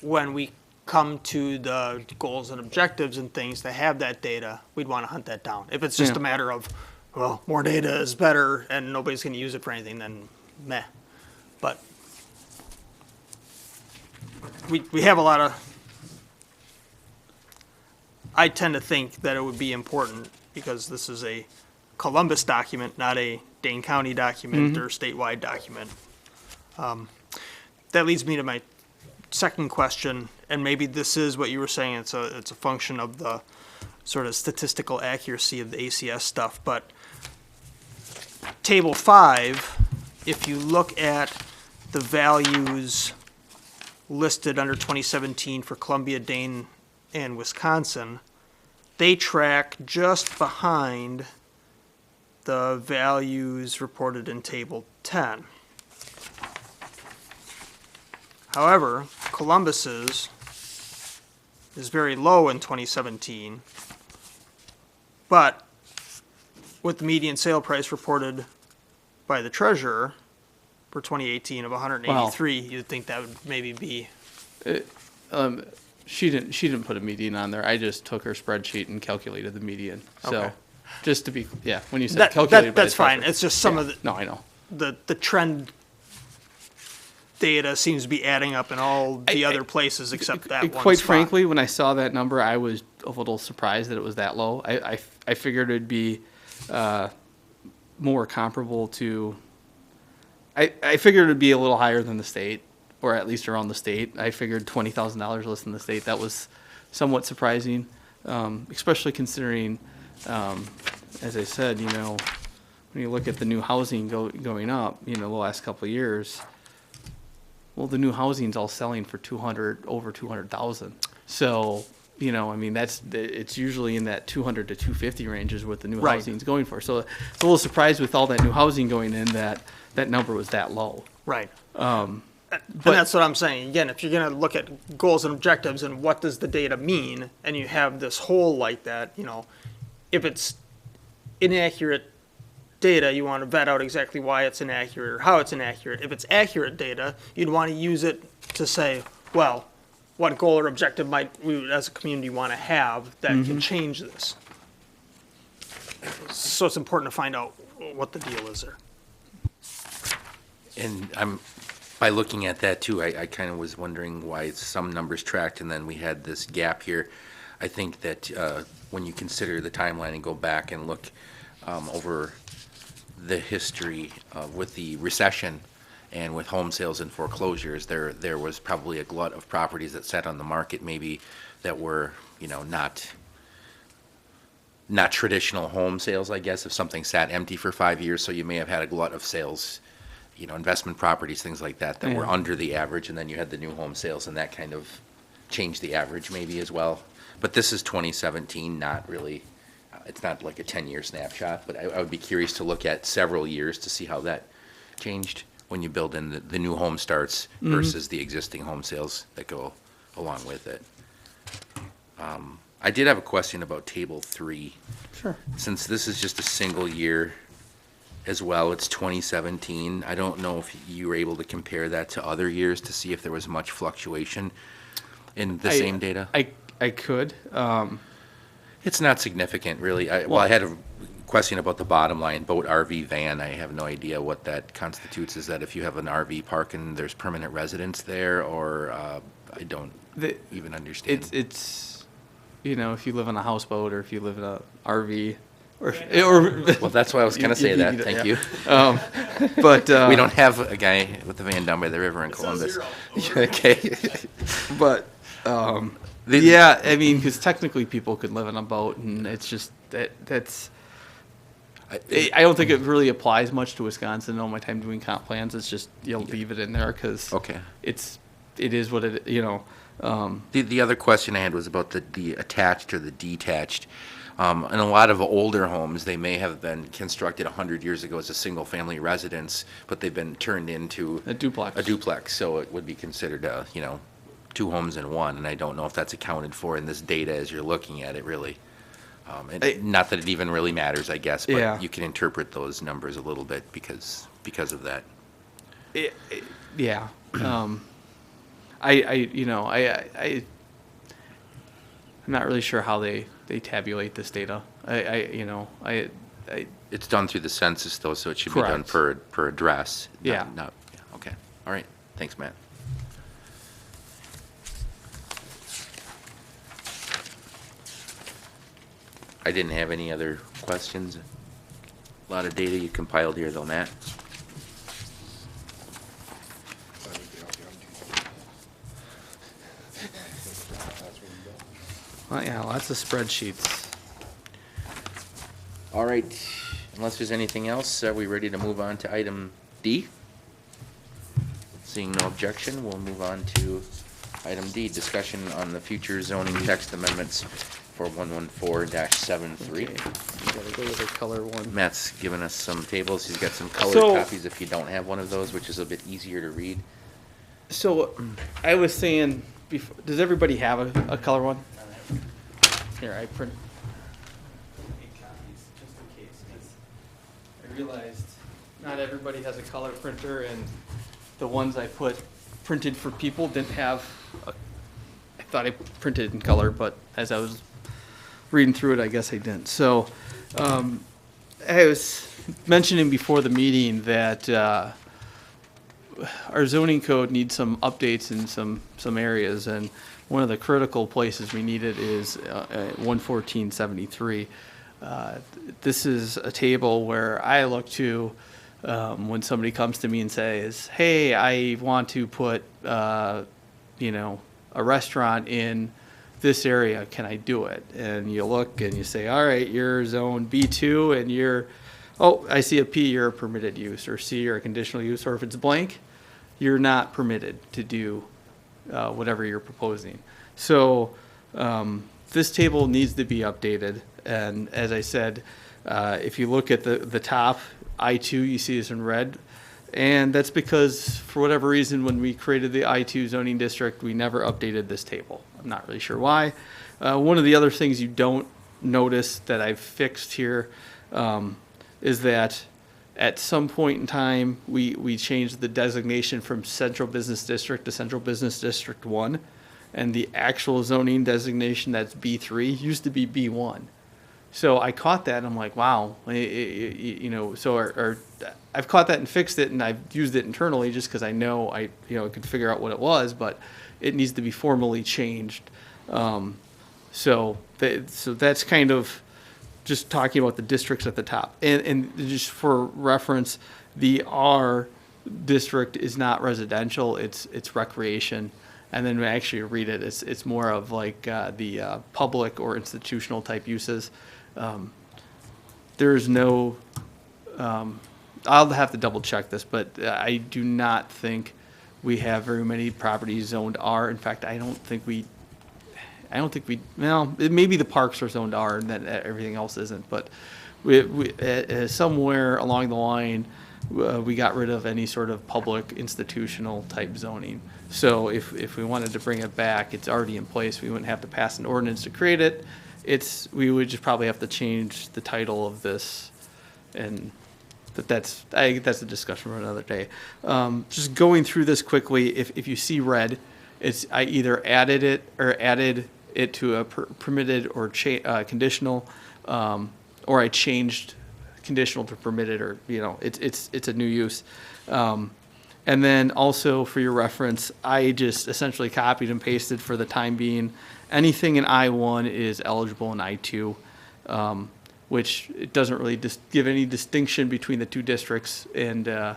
when we come to the goals and objectives and things that have that data, we'd want to hunt that down. If it's just Yeah. a matter of, well, more data is better and nobody's going to use it for anything, then meh. But we have a lot of, I tend to think that it would be important, because this is a Columbus document, not a Dane County document or statewide document. That leads me to my second question, and maybe this is what you were saying, it's a function of the sort of statistical accuracy of the ACS stuff, but Table 5, if you look at the values listed under 2017 for Columbia, Dane, and Wisconsin, they track just behind the values reported in Table 10. However, Columbus's is very low in 2017, but with the median sale price reported by the treasurer for 2018 of 183, you'd think that would maybe be, She didn't put a median on there. I just took her spreadsheet and calculated the median. So, Okay. just to be, yeah, when you said calculated by the that's fine. treasurer. It's just some Yeah. of the, No, I know. the trend data seems to be adding up in all the I- other places except that one Quite spot. frankly, when I saw that number, I was a little surprised that it was that low. I figured it'd be more comparable to. I figured it'd be a little higher than the state, or at least around the state. I figured $20,000 less than the state. That was somewhat surprising, especially considering, as I said, when you look at the new housing going up, the last couple of years. Well, the new housing's all selling for over 200,000. So, it's usually in that 200 to 250 range is what the new Right. housing's going for. So it's a little surprised with all that new housing going in that number was that low. Right. And that's what I'm saying. Again, if you're going to look at goals and objectives and what does the data mean, and you have this hole like that, if it's inaccurate data, you want to vet out exactly why it's inaccurate or how it's inaccurate. If it's accurate data, you'd want to use it to say, well, what goal or objective might we as a community want to have that can change this? So it's important to find out what the deal is there. And by looking at that too, I kind of was wondering why some numbers tracked and then we had this gap here. I think that when you consider the timeline and go back and look over the history with the recession and with home sales and foreclosures, there was probably a glut of properties that sat on the market maybe that were, not traditional home sales, I guess, if something sat empty for 5 years. So you may have had a glut of sales, investment properties, things like that, that were Yeah. under the average, and then you had the new home sales, and that kind of changed the average maybe as well. But this is 2017, not really, it's not like a 10-year snapshot, but I would be curious to look at several years to see how that changed when you build in the new home starts versus the existing home sales that go along with it. I did have a question about Table 3. Sure. Since this is just a single year as well, it's 2017. I don't know if you were able to compare that to other years to see if there was much fluctuation in the same data. I could. It's not significant, really. I had a question about the bottom line, boat, RV, van. I have no idea what that constitutes. Is that if you have an RV park and there's permanent residents there, or I don't even understand. It's if you live on a houseboat or if you live in a RV or Well, that's why I was going to say that. Thank you. but We don't have a guy with a van down by the river in Columbus. Okay. But yeah, I mean, because technically people could live in a boat, and it's just that's. I don't think it really applies much to Wisconsin. All my time doing comp plans, it's just you'll leave it in there because Okay. it is what it. The other question I had was about the attached or the detached. In a lot of older homes, they may have been constructed 100 years ago as a single-family residence, but they've been turned into A duplex. A duplex, so it would be considered two homes in one, and I don't know if that's accounted for in this data as you're looking at it, really. Not that it even really matters, I guess, but Yeah. you can interpret those numbers a little bit because of that. Yeah. I'm not really sure how they tabulate this data. It's done through the census, though, so it should be done Correct. per address. Yeah. Okay, all right, thanks, Matt. I didn't have any other questions. A lot of data you compiled here, though, Matt. Well, yeah, lots of spreadsheets. All right, unless there's anything else, are we ready to move on to item D? Seeing no objection, we'll move on to item D, discussion on the future zoning text amendments for 114-73. Okay, you gotta go to the color one. Matt's given us some tables. He's got some colored So- copies if you don't have one of those, which is a bit easier to read. So I was saying, before, does everybody have a color one? Here, I print 8 copies just in case, because I realized not everybody has a color printer, and the ones I put printed for people didn't have I thought I printed in color, but as I was reading through it, I guess I didn't. So I was mentioning before the meeting that our zoning code needs some updates in some areas, and one of the critical places we need it is 11473. This is a table where I look to when somebody comes to me and says, "Hey, I want to put a restaurant in this area. Can I do it?" And you look and you say, "All right, you're zone B2, and you're, oh, I see a P, you're a permitted use, or C, you're a conditional use, or if it's blank, you're not permitted to do whatever you're proposing." So this table needs to be updated. And as I said, if you look at the top, I2, you see is in red. And that's because, for whatever reason, when we created the I2 zoning district, we never updated this table. I'm not really sure why. One of the other things you don't notice that I've fixed here is that at some point in time, we changed the designation from Central Business District to Central Business District 1. And the actual zoning designation, that's B3, used to be B1. So I caught that, and I'm like, wow, so I've caught that and fixed it, and I've used it internally just because I know I could figure out what it was, but it needs to be formally changed. So that's kind of just talking about the districts at the top. And just for reference, the R district is not residential, it's recreation. And then when I actually read it, it's more of like the public or institutional type uses. There's no, I'll have to double check this, but I do not think we have very many properties zoned R. In fact, I don't think we, well, maybe the parks are zoned R and then everything else isn't, but somewhere along the line, we got rid of any sort of public institutional type zoning. So if we wanted to bring it back, it's already in place. We wouldn't have to pass an ordinance to create it. We would just probably have to change the title of this, and that's a discussion for another day. Just going through this quickly, if you see red, I either added it to a permitted or conditional, or I changed conditional to permitted, or it's a new use. And then also for your reference, I just essentially copied and pasted for the time being. Anything in I1 is eligible in I2, which it doesn't really give any distinction between the two districts. And the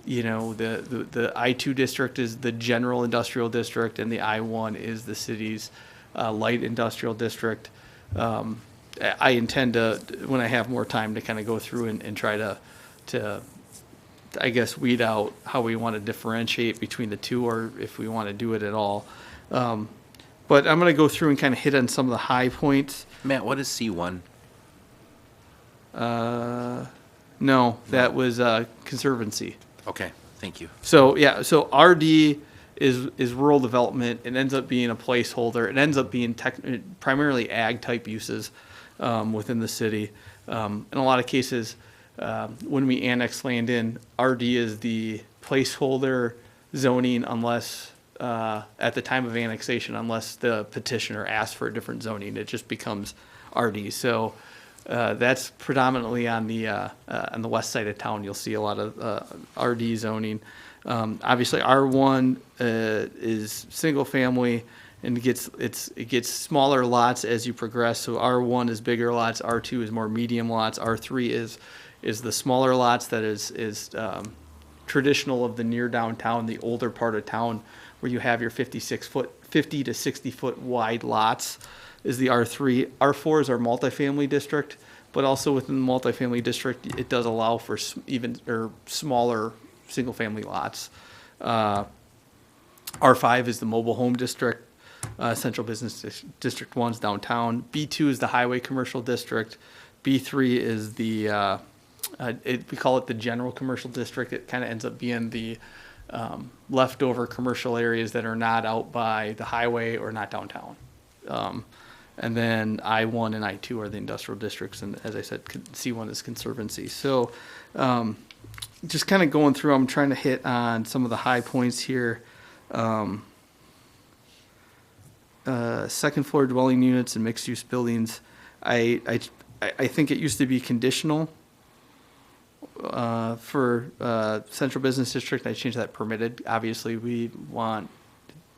I2 district is the general industrial district, and the I1 is the city's light industrial district. I intend to, when I have more time, to kind of go through and try to I guess weed out how we want to differentiate between the two, or if we want to do it at all. But I'm going to go through and kind of hit on some of the high points. Matt, what is C1? No, that was Conservancy. Okay, thank you. So yeah, so RD is rural development. It ends up being a placeholder. It ends up being primarily ag type uses within the city. In a lot of cases, when we annex land in, RD is the placeholder zoning unless, at the time of annexation, unless the petitioner asks for a different zoning, it just becomes RD. So that's predominantly on the west side of town. You'll see a lot of RD zoning. Obviously, R1 is single family, and it gets smaller lots as you progress. So R1 is bigger lots, R2 is more medium lots, R3 is the smaller lots that is traditional of the near downtown, the older part of town, where you have your 50 to 60 foot wide lots, is the R3. R4 is our multifamily district, but also within the multifamily district, it does allow for smaller single family lots. R5 is the mobile home district. Central Business District 1's downtown. B2 is the Highway Commercial District. B3 is the, we call it the General Commercial District. It kind of ends up being the leftover commercial areas that are not out by the highway or not downtown. And then I1 and I2 are the industrial districts, and as I said, C1 is conservancy. So just kind of going through, I'm trying to hit on some of the high points here. Second floor dwelling units and mixed-use buildings. I think it used to be conditional for Central Business District. I changed that permitted. Obviously, we want,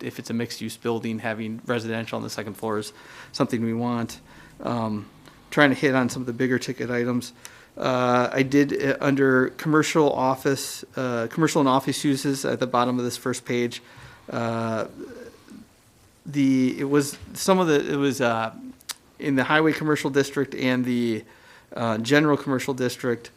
if it's a mixed-use building, having residential on the second floor is something we want. Trying to hit on some of the bigger ticket items. I did under commercial and office uses at the bottom of this first page. It was in the highway commercial district and the general commercial district.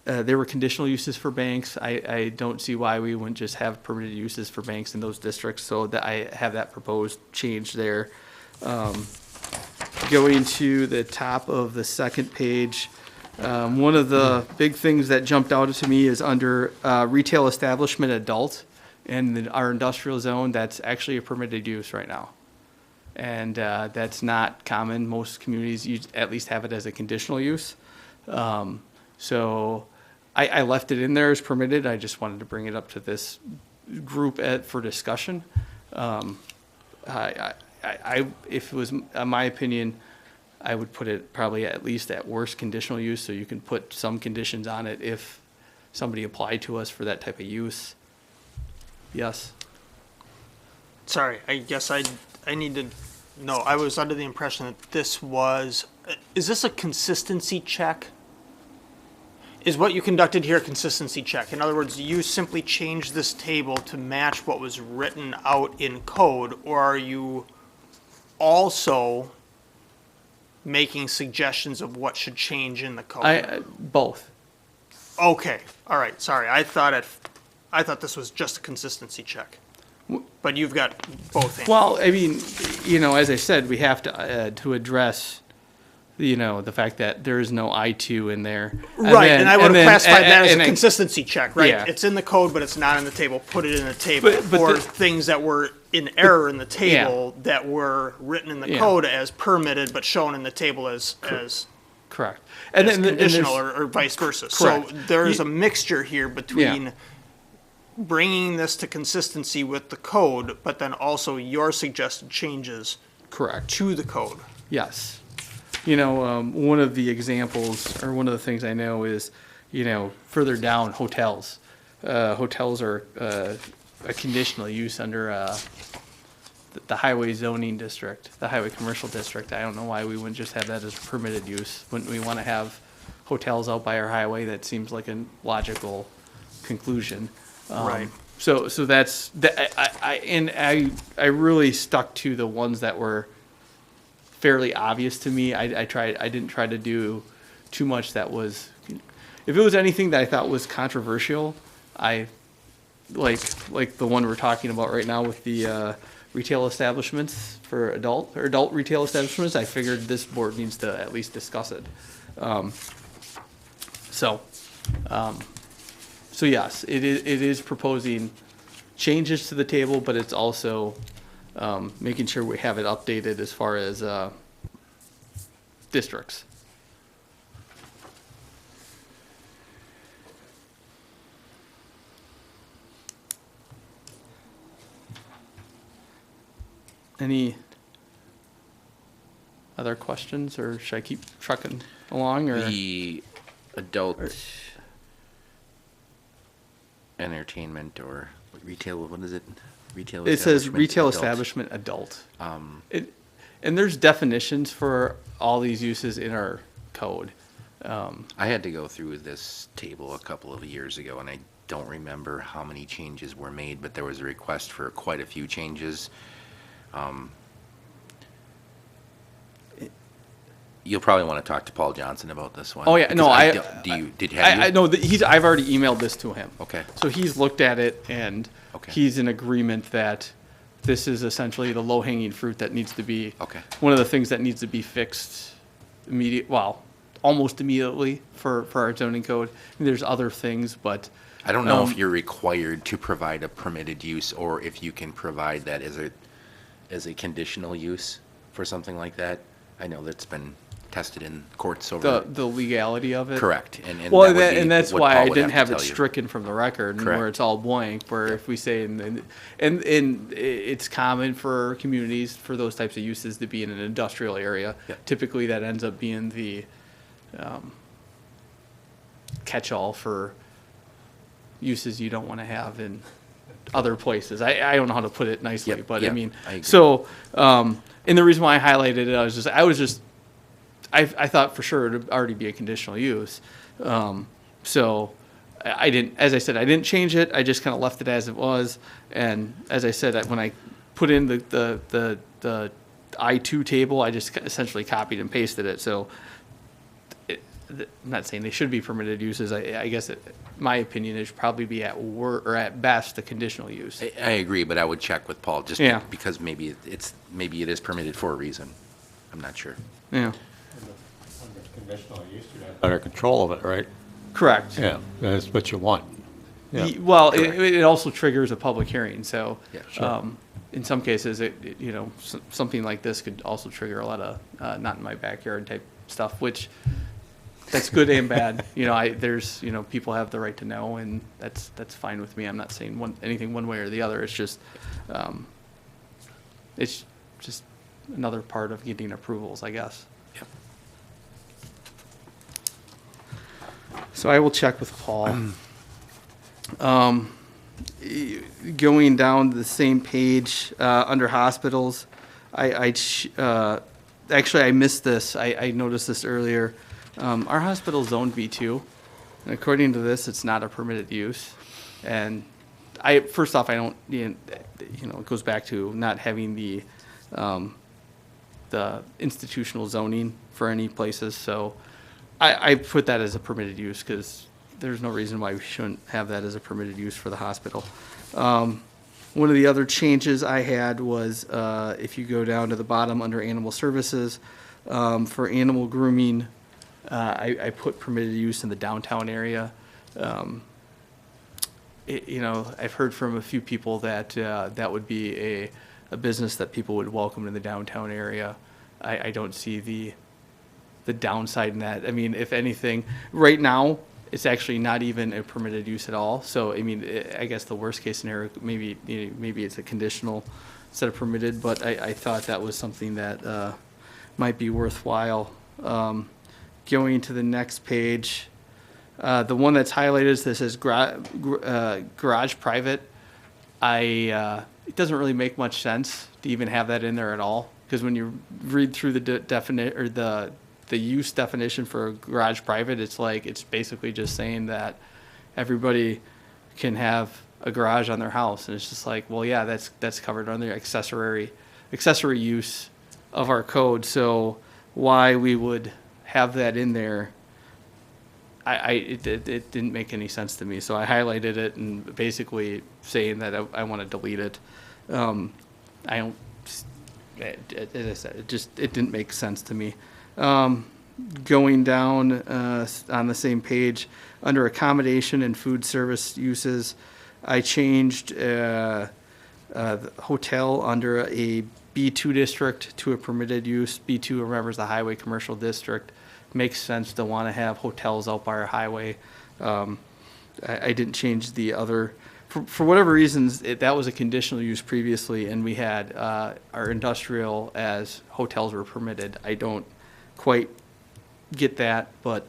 There were conditional uses for banks. I don't see why we wouldn't just have permitted uses for banks in those districts, so that I have that proposed change there. Going to the top of the second page, one of the big things that jumped out to me is under retail establishment adult in our industrial zone. That's actually a permitted use right now. And that's not common. Most communities at least have it as a conditional use. So I left it in there as permitted. I just wanted to bring it up to this group for discussion. If it was my opinion, I would put it probably at least at worst conditional use, so you can put some conditions on it if somebody applied to us for that type of use. Yes. Sorry, I guess I need to know, I was under the impression that is this a consistency check? Is what you conducted here a consistency check? In other words, you simply changed this table to match what was written out in code, or are you also making suggestions of what should change in the code? Both. Okay, all right, sorry, I thought this was just a consistency check. But you've got both ends. Well, I mean, as I said, we have to address, the fact that there is no I2 in there. Right, and I would have classified that as a then- consistency check, right? Yeah. It's in the code, but it's not in the table. Put it in the table. But Or the- things that were in error in the table that were written in the Yeah. code as permitted, but shown in the table as Correct. conditional or vice versa. So Correct. there is a mixture here between bringing this to consistency with the code, but then also your suggested changes Correct. to the code. Yes. One of the examples, or one of the things I know is, further down, hotels. Hotels are a conditional use under the highway zoning district, the highway commercial district. I don't know why we wouldn't just have that as permitted use. Wouldn't we want to have hotels out by our highway? That seems like a logical conclusion. Right. So that's I really stuck to the ones that were fairly obvious to me. I didn't try to do too much that was, if it was anything that I thought was controversial, I like the one we're talking about right now with the retail establishments for adult retail establishments. I figured this board needs to at least discuss it. So yes, it is proposing changes to the table, but it's also making sure we have it updated as far as districts. Any other questions, or should I keep trucking along, or? The adult entertainment or retail, what is it? Retail It says establishment, retail adult. establishment adult. And there's definitions for all these uses in our code. I had to go through this table a couple of years ago, and I don't remember how many changes were made, but there was a request for quite a few changes. You'll probably want to talk to Paul Johnson about this one. Oh, yeah, no, because have you? know that I've already emailed this to him. Okay. So he's looked at it, and Okay. he's in agreement that this is essentially the low-hanging fruit that needs to be. Okay. One of the things that needs to be fixed almost immediately for our zoning code. I mean, there's other things, but. I don't know if Um, you're required to provide a permitted use or if you can provide that as a conditional use for something like that. I know that's been tested in courts over. The legality of it. Correct. And Well, that would be and that's what why Paul I would didn't have to it tell you. stricken from the record, and where Correct. it's all blank, where if we say, and it's common for communities, for those types of uses to be in an industrial area. Yeah. Typically, that ends up being the catch-all for uses you don't want to have in other places. I don't know how to put it nicely, Yep, but yep, I mean, I agree. so, and the reason why I highlighted it, I thought for sure it'd already be a conditional use. So I didn't, as I said, I didn't change it. I just kind of left it as it was. And as I said, when I put in the I-2 table, I just essentially copied and pasted it. So I'm not saying they should be permitted uses. I guess my opinion is probably be at best a conditional use. I agree, but I would check with Paul just Yeah. because maybe it is permitted for a reason. I'm not sure. Yeah, Under conditional use, you have better control of it, right? correct. Yeah, that's what you want. Yeah. Well, it also triggers a public hearing, so. Yeah, sure. In some cases, something like this could also trigger a lot of, not in my backyard type stuff, which, that's good and bad. People have the right to know, and that's fine with me. I'm not saying anything one way or the other. It's just another part of getting approvals, I guess. Yep. So I will check with Paul. Going down the same page, under hospitals, actually, I missed this. I noticed this earlier. Our hospital's zoned B2, and according to this, it's not a permitted use. And first off, I don't, it goes back to not having the institutional zoning for any places, so I put that as a permitted use, because there's no reason why we shouldn't have that as a permitted use for the hospital. One of the other changes I had was, if you go down to the bottom under animal services, for animal grooming, I put permitted use in the downtown area. I've heard from a few people that that would be a business that people would welcome in the downtown area. I don't see the downside in that. I mean, if anything, right now, it's actually not even a permitted use at all. So, I mean, I guess the worst case scenario, maybe it's a conditional instead of permitted, but I thought that was something that might be worthwhile. Going to the next page, the one that's highlighted says garage private. It doesn't really make much sense to even have that in there at all, because when you read through the the use definition for garage private, it's basically just saying that everybody can have a garage on their house, and it's just like, well, yeah, that's covered under accessory use of our code. So why we would have that in there, it didn't make any sense to me. So I highlighted it and basically saying that I want to delete it. I don't, as I said, it didn't make sense to me. Going down on the same page, under accommodation and food service uses, I changed the hotel under a B2 district to a permitted use. B2, remember, is the highway commercial district. Makes sense to want to have hotels out by our highway. I didn't change the other. For whatever reasons, that was a conditional use previously, and we had our industrial as hotels were permitted. I don't quite get that, but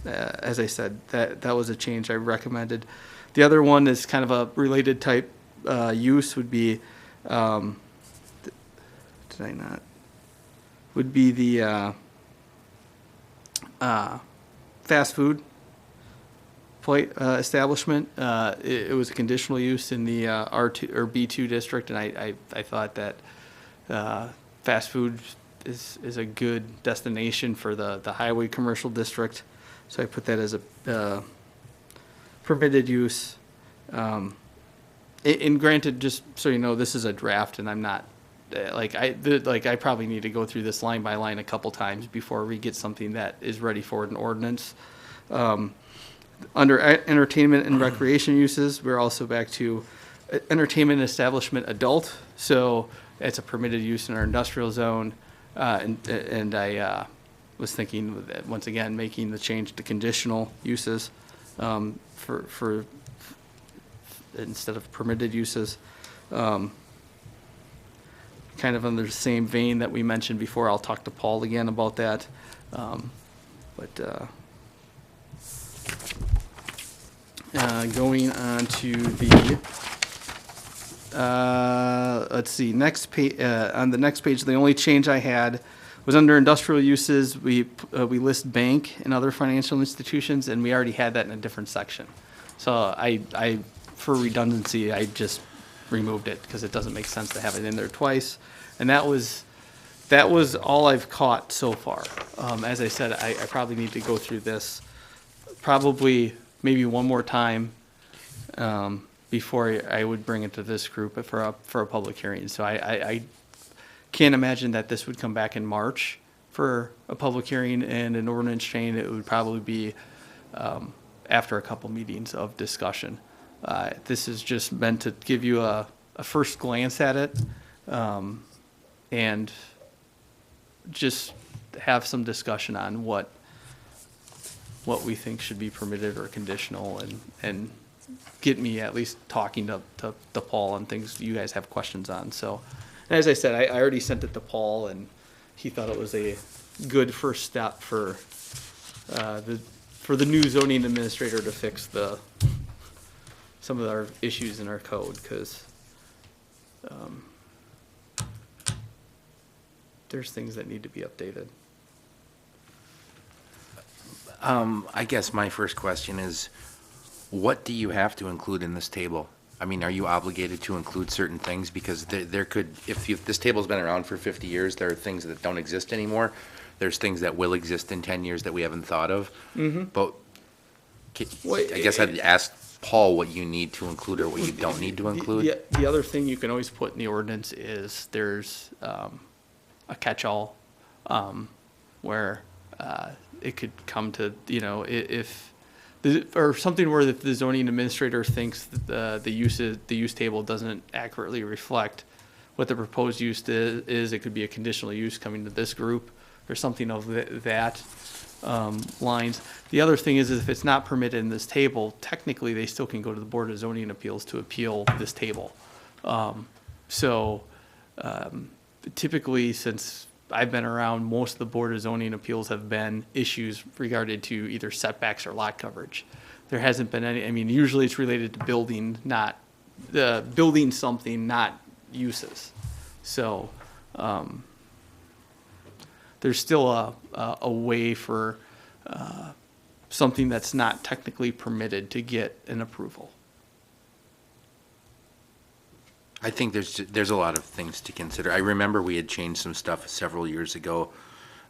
as I said, that was a change I recommended. The other one is kind of a related type use would be, did I not? Would be the fast food establishment. It was a conditional use in the R2 or B2 district, and I thought that fast food is a good destination for the highway commercial district, so I put that as a permitted use. And granted, just so you know, this is a draft, and I'm not, I probably need to go through this line by line a couple times before we get something that is ready for an ordinance. Under entertainment and recreation uses, we're also back to entertainment establishment adult. So it's a permitted use in our industrial zone. And I was thinking, that once again, making the change to conditional uses for instead of permitted uses. Kind of under the same vein that we mentioned before. I'll talk to Paul again about that. Going on to the, let's see, next page, on the next page, the only change I had was under industrial uses. We list bank and other financial institutions, and we already had that in a different section. So I for redundancy, I just removed it because it doesn't make sense to have it in there twice. And that was all I've caught so far. As I said, I probably need to go through this probably maybe one more time before I would bring it to this group for a public hearing. So I can't imagine that this would come back in March for a public hearing and an ordinance change. It would probably be after a couple meetings of discussion. This is just meant to give you a first glance at it and just have some discussion on what we think should be permitted or conditional, and get me at least talking to Paul on things you guys have questions on. So, as I said, I already sent it to Paul, and he thought it was a good first step for the new zoning administrator to fix some of our issues in our code, because there's things that need to be updated. I guess my first question is, what do you have to include in this table? I mean, are you obligated to include certain things? Because there could, if this table's been around for 50 years, there are things that don't exist anymore. There's things that will exist in 10 years that we haven't thought of. But I guess I'd ask Paul what you need to include or what you don't need to include. The other thing you can always put in the ordinance is there's a catch-all where it could come to, or something where the zoning administrator thinks that the use table doesn't accurately reflect what the proposed use is. It could be a conditional use coming to this group or something of that lines. The other thing is if it's not permitted in this table, technically they still can go to the Board of Zoning Appeals to appeal this table. Typically, since I've been around, most of the Board of Zoning Appeals have been issues regarded to either setbacks or lot coverage. There hasn't been any, usually it's related to building, not, building something, not uses. So, there's still a way for something that's not technically permitted to get an approval. I think there's a lot of things to consider. I remember we had changed some stuff several years ago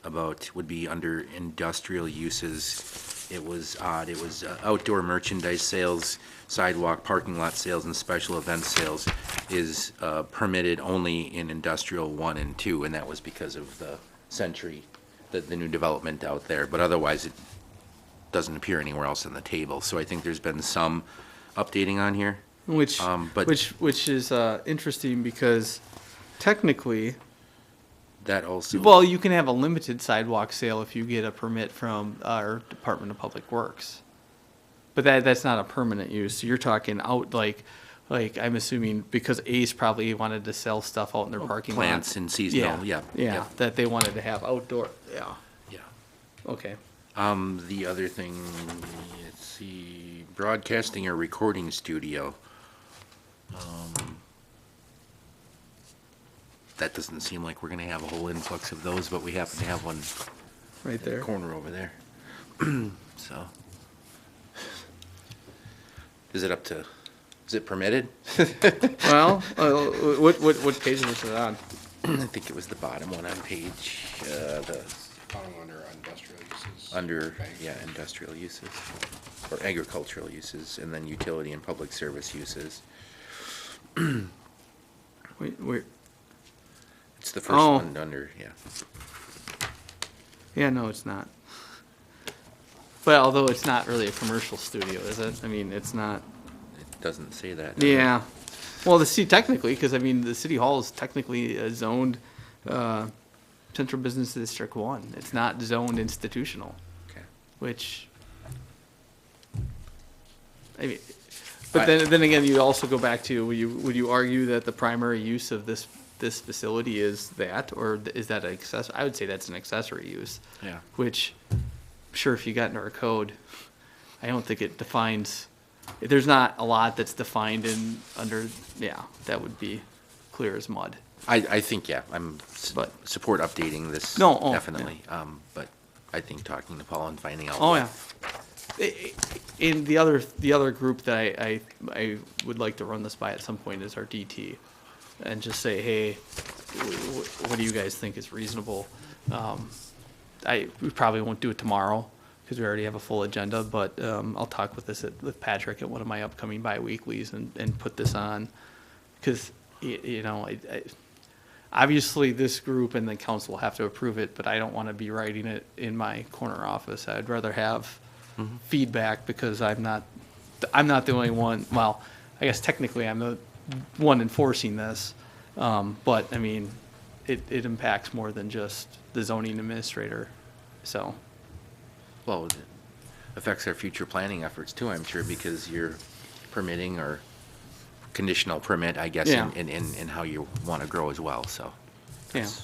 about, would be under industrial uses. It was odd. It was outdoor merchandise sales, sidewalk, parking lot sales, and special event sales is permitted only in industrial 1 and 2, and that was because of the Century, the new development out there. But otherwise, it doesn't appear anywhere else on the table. So I think there's been some updating on here. Which is interesting because technically, that also, well, you can have a limited sidewalk sale if you get a permit from our Department of Public Works, but that's not a permanent use. So you're talking out like I'm assuming because Ace probably wanted to sell stuff out in their parking lot. plants and seasonal, yeah. That they wanted to have outdoor. Yeah. Okay. The other thing, let's see, broadcasting or recording studio. That doesn't seem like we're gonna have a whole influx of those, but we happen to have one Right in the there. corner over there. So, is it permitted? Well, what page is it on? I think it was the bottom one on page, Under industrial uses. industrial uses, or agricultural uses, and then utility and public service uses. Wait, It's the first Oh. one under, yeah. yeah, no, it's not. But although it's not really a commercial studio, is it? I mean, it's not. It doesn't say that. does it? Yeah. Well, technically, because I mean, the city hall is technically a zoned Central Business District 1. It's not zoned institutional, Okay. which, I mean, but then again, you also go back to, would you argue that the primary use of this facility is that, or is that an access? I would say that's an accessory use. Yeah. Which, sure, if you got into our code, I don't think it defines. There's not a lot that's defined under. Yeah, that would be clear as mud. I think, yeah, But- support updating this. No, oh, definitely. But I think talking to Paul and finding out. Oh what- yeah. In the other group that I would like to run this by at some point is our DT, and just say, hey, what do you guys think is reasonable? We probably won't do it tomorrow because we already have a full agenda, but I'll talk with Patrick at one of my upcoming bi-weeklies and put this on, because obviously this group and the council will have to approve it, but I don't want to be writing it in my corner office. I'd rather have feedback, because I'm not the only one. Well, I guess technically I'm the one enforcing this, but I mean, it impacts more than just the zoning administrator. So, Well, it affects our future planning efforts too, I'm sure, because you're permitting or conditional permit, I guess, Yeah. in how you want to grow as well, so. yeah. that's-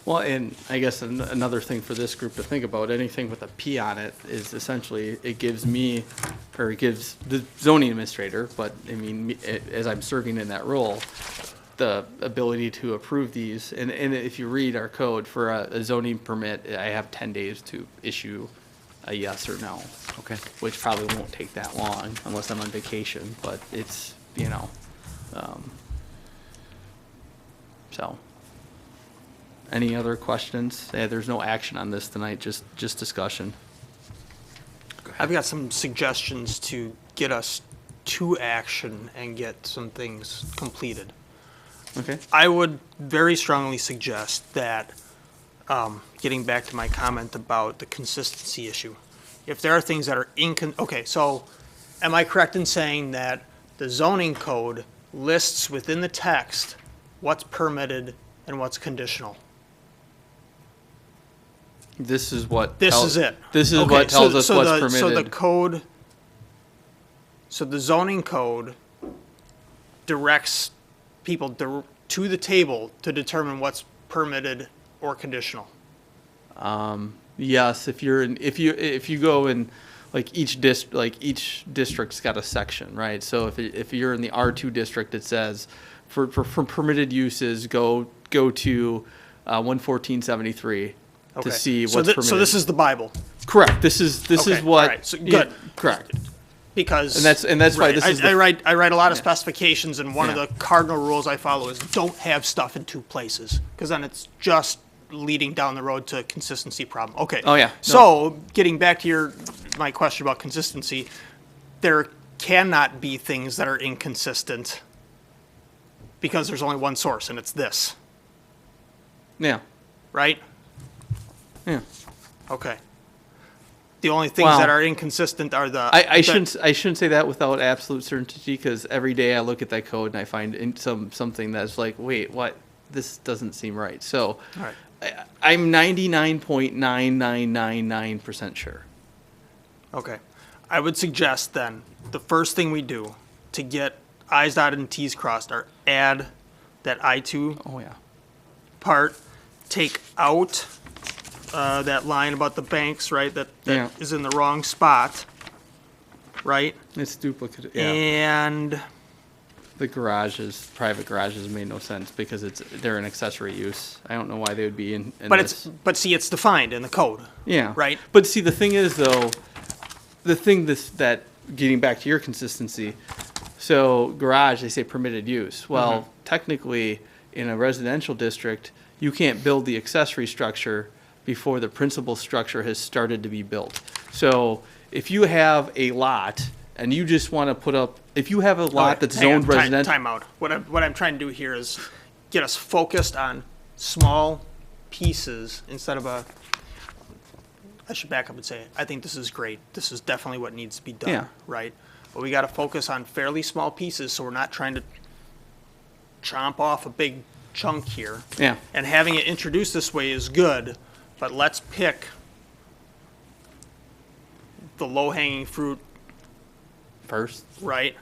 Well, and I guess another thing for this group to think about, anything with a P on it is essentially, it gives me, or it gives the zoning administrator, but I mean, as I'm serving in that role, the ability to approve these. And if you read our code for a zoning permit, I have 10 days to issue a yes or no, Okay. which probably won't take that long unless I'm on vacation, but it's, so. Any other questions? There's no action on this tonight, just discussion. I've got some suggestions to get us to action and get some things completed. Okay. I would very strongly suggest that, getting back to my comment about the consistency issue, if there are things that are okay, so am I correct in saying that the zoning code lists within the text what's permitted and what's conditional? This is what. This is it. This is Okay, what tells us so what's the- permitted. So the code, so the zoning code directs people to the table to determine what's permitted or conditional. Yes, if you go in, like each district's got a section, right? So if you're in the R2 district, it says for permitted uses, go to 11473 to Okay. see So what's permitted. So this is the Bible, correct. This is Okay, what. all right, so yeah, good. correct. because. And that's why right, this is I the- write a lot of Yeah. specifications, and one Yeah. of the cardinal rules I follow is don't have stuff in two places, because then it's just leading down the road to a consistency problem. Okay. Oh, yeah. No. So, getting back to my question about consistency, there cannot be things that are inconsistent because there's only one source, and it's this, Yeah. right? Yeah. Okay. The only things Well, that are inconsistent are the. I shouldn't say that without absolute certainty, because every day I look at that code and I find something that's like, wait, what? This doesn't seem right. So All right. I'm 99.9999% sure. Okay. I would suggest then, the first thing we do to get I's dotted and T's crossed are add that I2 Oh yeah. part, take out that line about the banks, right, that Yeah. is in the wrong spot, right? It's duplicate. Yeah. And, The private garages made no sense because they're an accessory use. I don't know why they would be in this. but see, it's defined in the code. Yeah. Right. But see, the thing is, though, that getting back to your consistency, so garage, they say permitted use. Well, technically, in a residential district, you can't build the accessory structure before the principal structure has started to be built. So if you have a lot and you just want to put up, if you have a lot that's Hang on, zoned residential. Time out. What I'm trying to do here is get us focused on small pieces instead of I should back up and say, I think this is great. This is definitely what needs to be done, Yeah. right? But we got to focus on fairly small pieces so we're not trying to chomp off a big chunk here. Yeah. And having it introduced this way is good, but let's pick the low-hanging fruit, First. right?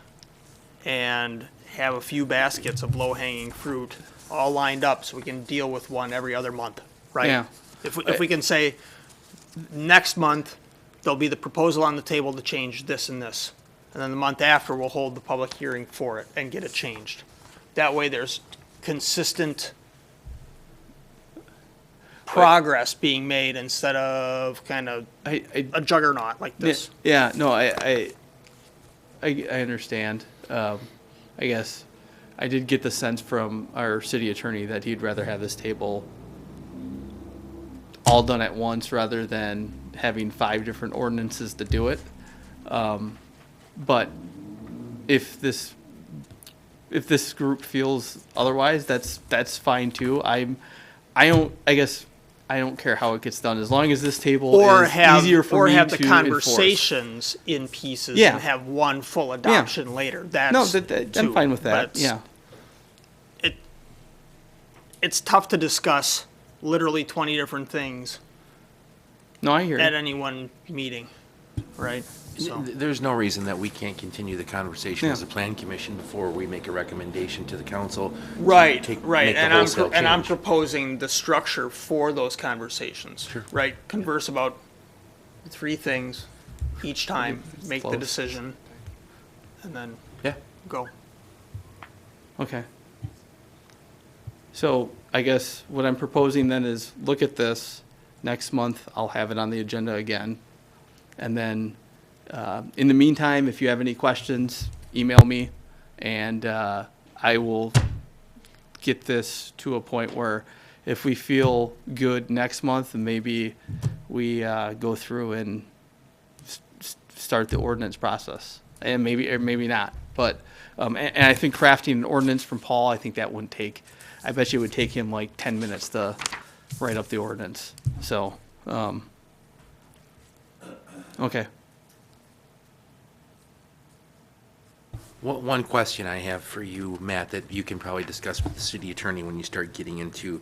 And have a few baskets of low-hanging fruit all lined up so we can deal with one every other month, right? Yeah. If we can say, next month, there'll be the proposal on the table to change this and this. And then the month after, we'll hold the public hearing for it and get it changed. That way, there's consistent progress being made instead of kind of a juggernaut like this. Yeah, no, I understand. I guess I did get the sense from our city attorney that he'd rather have this table all done at once rather than having 5 different ordinances to do it. But if this group feels otherwise, that's fine too. I don't care how it gets done as long as this table is easier for me have to the enforce. conversations in pieces Yeah. and have one full adoption later. That's No, I'm too, fine with that. but Yeah. it's tough to discuss literally 20 different things No, I hear at you. any one meeting, right? So There's no reason that we can't continue the conversation Yeah. as a plan commission before we make a recommendation to the council. to right, take- right, make a and wholesale I'm change. proposing the structure for those conversations. Sure. Right, converse about 3 things each time, make the Close. decision, and then Yeah. go. Okay. So I guess what I'm proposing then is look at this. Next month, I'll have it on the agenda again. And then, in the meantime, if you have any questions, email me, and I will get this to a point where if we feel good next month, then maybe we go through and start the ordinance process. And maybe, or maybe not. But, and I think crafting an ordinance from Paul, I think that wouldn't take, I bet you it would take him like 10 minutes to write up the ordinance. So, okay. One question I have for you, Matt, that you can probably discuss with the city attorney when you start getting into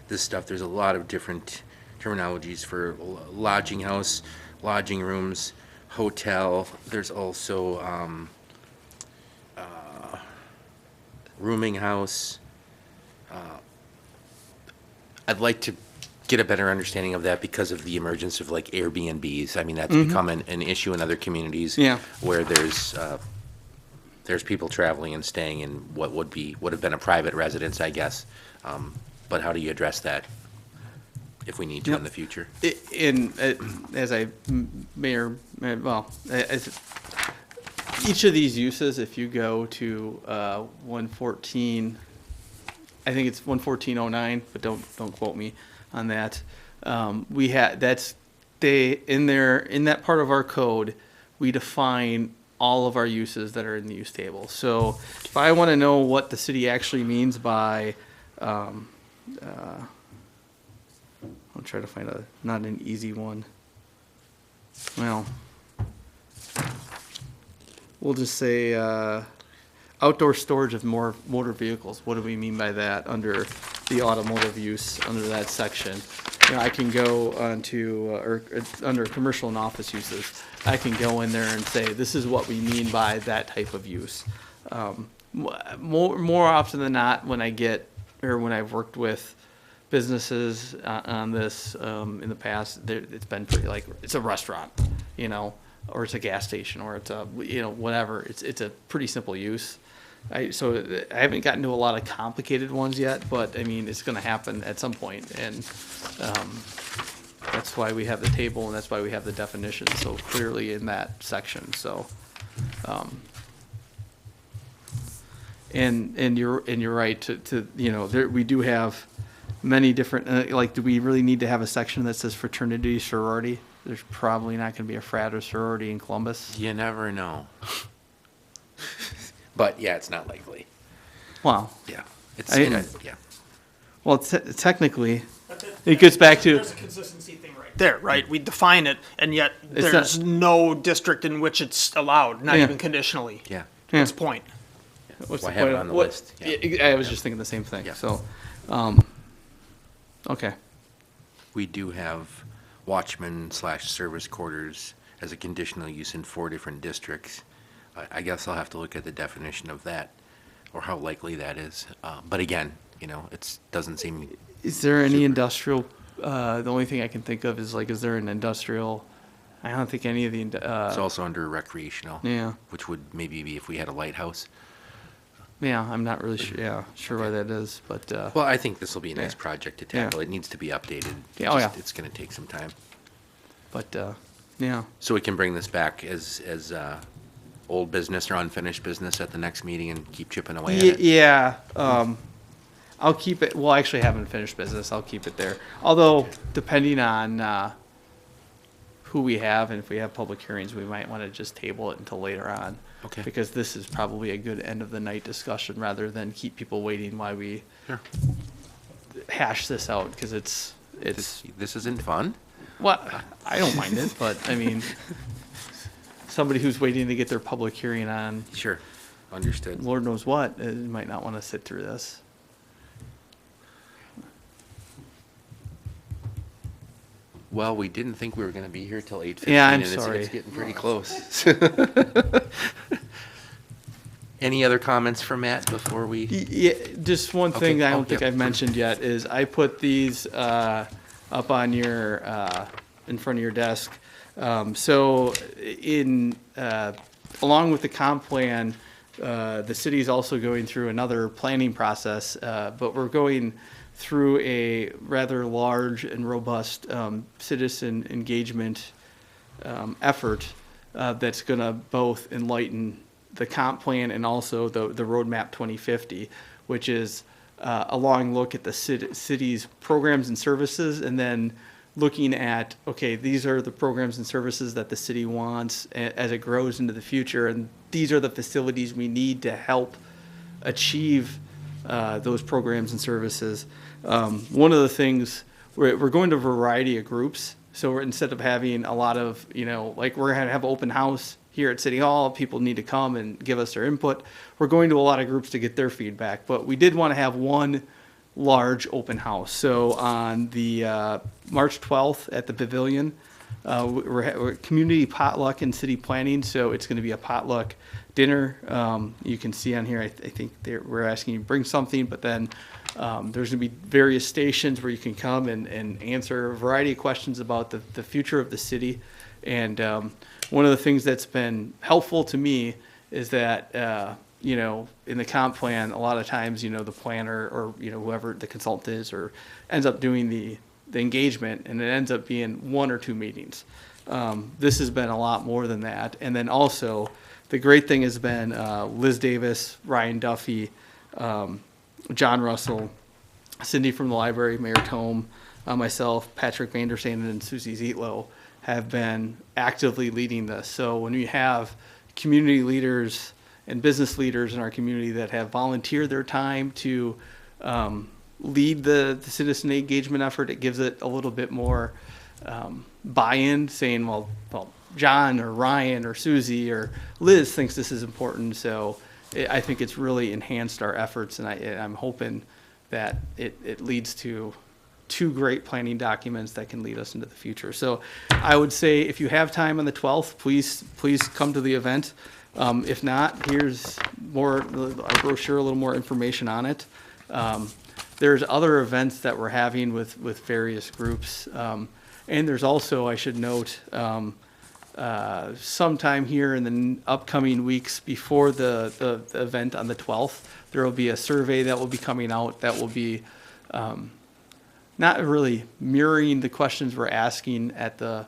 this stuff. There's a lot of different terminologies for lodging house, lodging rooms, hotel. There's also rooming house. I'd like to get a better understanding of that because of the emergence of like Airbnbs. I mean, that's become an issue in other communities. Yeah. Where there's people traveling and staying in what would have been a private residence, I guess. But how do you address that if we need to in the future? As I may or may, well, as each of these uses, if you go to 114, I think it's 11409, but don't quote me on that. We had in that part of our code, we define all of our uses that are in the use table. So if I want to know what the city actually means by, I'll try to find not an easy one. Well, we'll just say outdoor storage of more motor vehicles. What do we mean by that under the automotive use, under that section? You know, I can go onto, or under commercial and office uses, I can go in there and say, this is what we mean by that type of use. More often than not, when I've worked with businesses on this in the past, it's been pretty like, it's a restaurant, you know, or it's a gas station, or it's a, you know, whatever. It's a pretty simple use. So I haven't gotten to a lot of complicated ones yet, but I mean, it's going to happen at some point, and that's why we have the table, and that's why we have the definition so clearly in that section. So, and you're right to you know, we do have many different like, do we really need to have a section that says fraternity, sorority? there's probably not going to be a frat or sorority in Columbus. You never know. But yeah, it's not likely. Wow. Yeah. Yeah. Well, technically, it gets back to, There's a consistency thing right there, right? We define it, and yet It's there's not- no district in which it's allowed, not Yeah. even conditionally. Yeah. That's the point. what's Why the have it point on the what- list? Yeah. I was just thinking the same thing. Yeah. So, okay. We do have watchman/service quarters as a conditional use in 4 different districts. I guess I'll have to look at the definition of that, or how likely that is. But again, it doesn't seem, Is there any industrial, the only thing I can think of is like, is there an industrial, I don't think any of the, it's also under recreational. yeah. Which would maybe be if we had a lighthouse. Yeah, I'm not really sure why that is, but, Well, I think this will be a nice Yeah. project to Yeah. tackle. It needs to be updated. Yeah, oh, yeah. It's going to take some time. yeah. So we can bring this back as old business or unfinished business at the next meeting and keep chipping away at it. Yeah, I'll keep it, well, actually, I haven't finished business, I'll keep it there. Although, depending on, who we have, and if we have public hearings, we might want to just table it until later on. Okay. Because this is probably a good end of the night discussion, rather than keep people waiting while we Sure. hash this out, because it's, This isn't fun? well, I don't mind it, but, I mean, somebody who's waiting to get their public hearing on Sure. Understood. Lord knows what, might not want to sit through this. Well, we didn't think we were going to be here till 8:15. Yeah, I'm and sorry. It's getting pretty close. Any other comments from Matt before we? Yeah, just one thing Okay. that I Oh, don't think yeah. I've mentioned yet is I put these up on your, in front of your desk. So along with the comp plan, the city is also going through another planning process, but we're going through a rather large and robust citizen engagement effort that's going to both enlighten the comp plan and also the roadmap 2050, which is a long look at the city's programs and services, and then looking at, okay, these are the programs and services that the city wants as it grows into the future, and these are the facilities we need to help achieve those programs and services. One of the things, we're going to a variety of groups, so instead of having a lot of, like we're going to have open house here at City Hall, people need to come and give us their input. We're going to a lot of groups to get their feedback, but we did want to have one large open house. So on the March 12th at the Pavilion, we're community potluck and city planning, so it's going to be a potluck dinner. You can see on here, I think we're asking you to bring something, but then there's going to be various stations where you can come and answer a variety of questions about the future of the city. And one of the things that's been helpful to me is that, in the comp plan, a lot of times, the planner or, whoever the consultant is or ends up doing the engagement, and it ends up being 1 or 2 meetings. This has been a lot more than that. And then also, the great thing has been Liz Davis, Ryan Duffy, John Russell, Cindy from the library, Mayor Tome, myself, Patrick Vandersand, and Susie Zietlow have been actively leading this. So when we have community leaders and business leaders in our community that have volunteered their time to lead the citizen engagement effort, it gives it a little bit more buy-in, saying, well, John or Ryan or Susie or Liz thinks this is important, so I think it's really enhanced our efforts, and I'm hoping that it leads to 2 great planning documents that can lead us into the future. So I would say if you have time on the 12th, please come to the event. If not, here's our brochure, a little more information on it. There's other events that we're having with various groups. And there's also, I should note, sometime here in the upcoming weeks before the event on the 12th, there will be a survey that will be coming out that will be not really mirroring the questions we're asking at the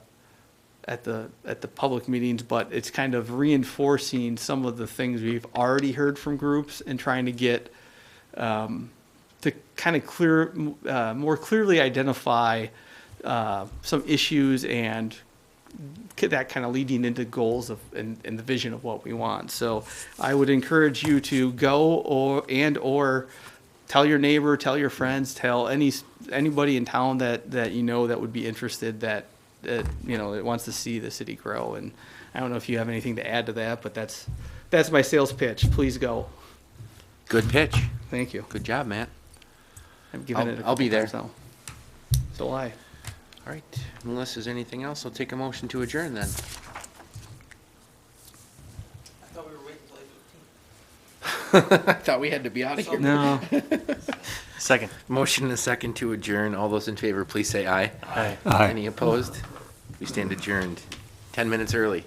public meetings, but it's kind of reinforcing some of the things we've already heard from groups and trying to get to kind of more clearly identify some issues and that kind of leading into goals of, and the vision of what we want. So I would encourage you to go or tell your neighbor, tell your friends, tell anybody in town that you know that would be interested, that you know, that wants to see the city grow. And I don't know if you have anything to add to that, but that's my sales pitch. Please go. Good pitch. Thank you. Good job, Matt. I've given it a I'll be couple there. times now. So will I. All right, unless there's anything else, I'll take a motion to adjourn then. I thought we were waiting until 8:15. I thought we had to be out of here. No. Second. Motion and a second to adjourn. All those in favor, please say aye. Aye. Aye. Any opposed? We stand adjourned. 10 minutes early.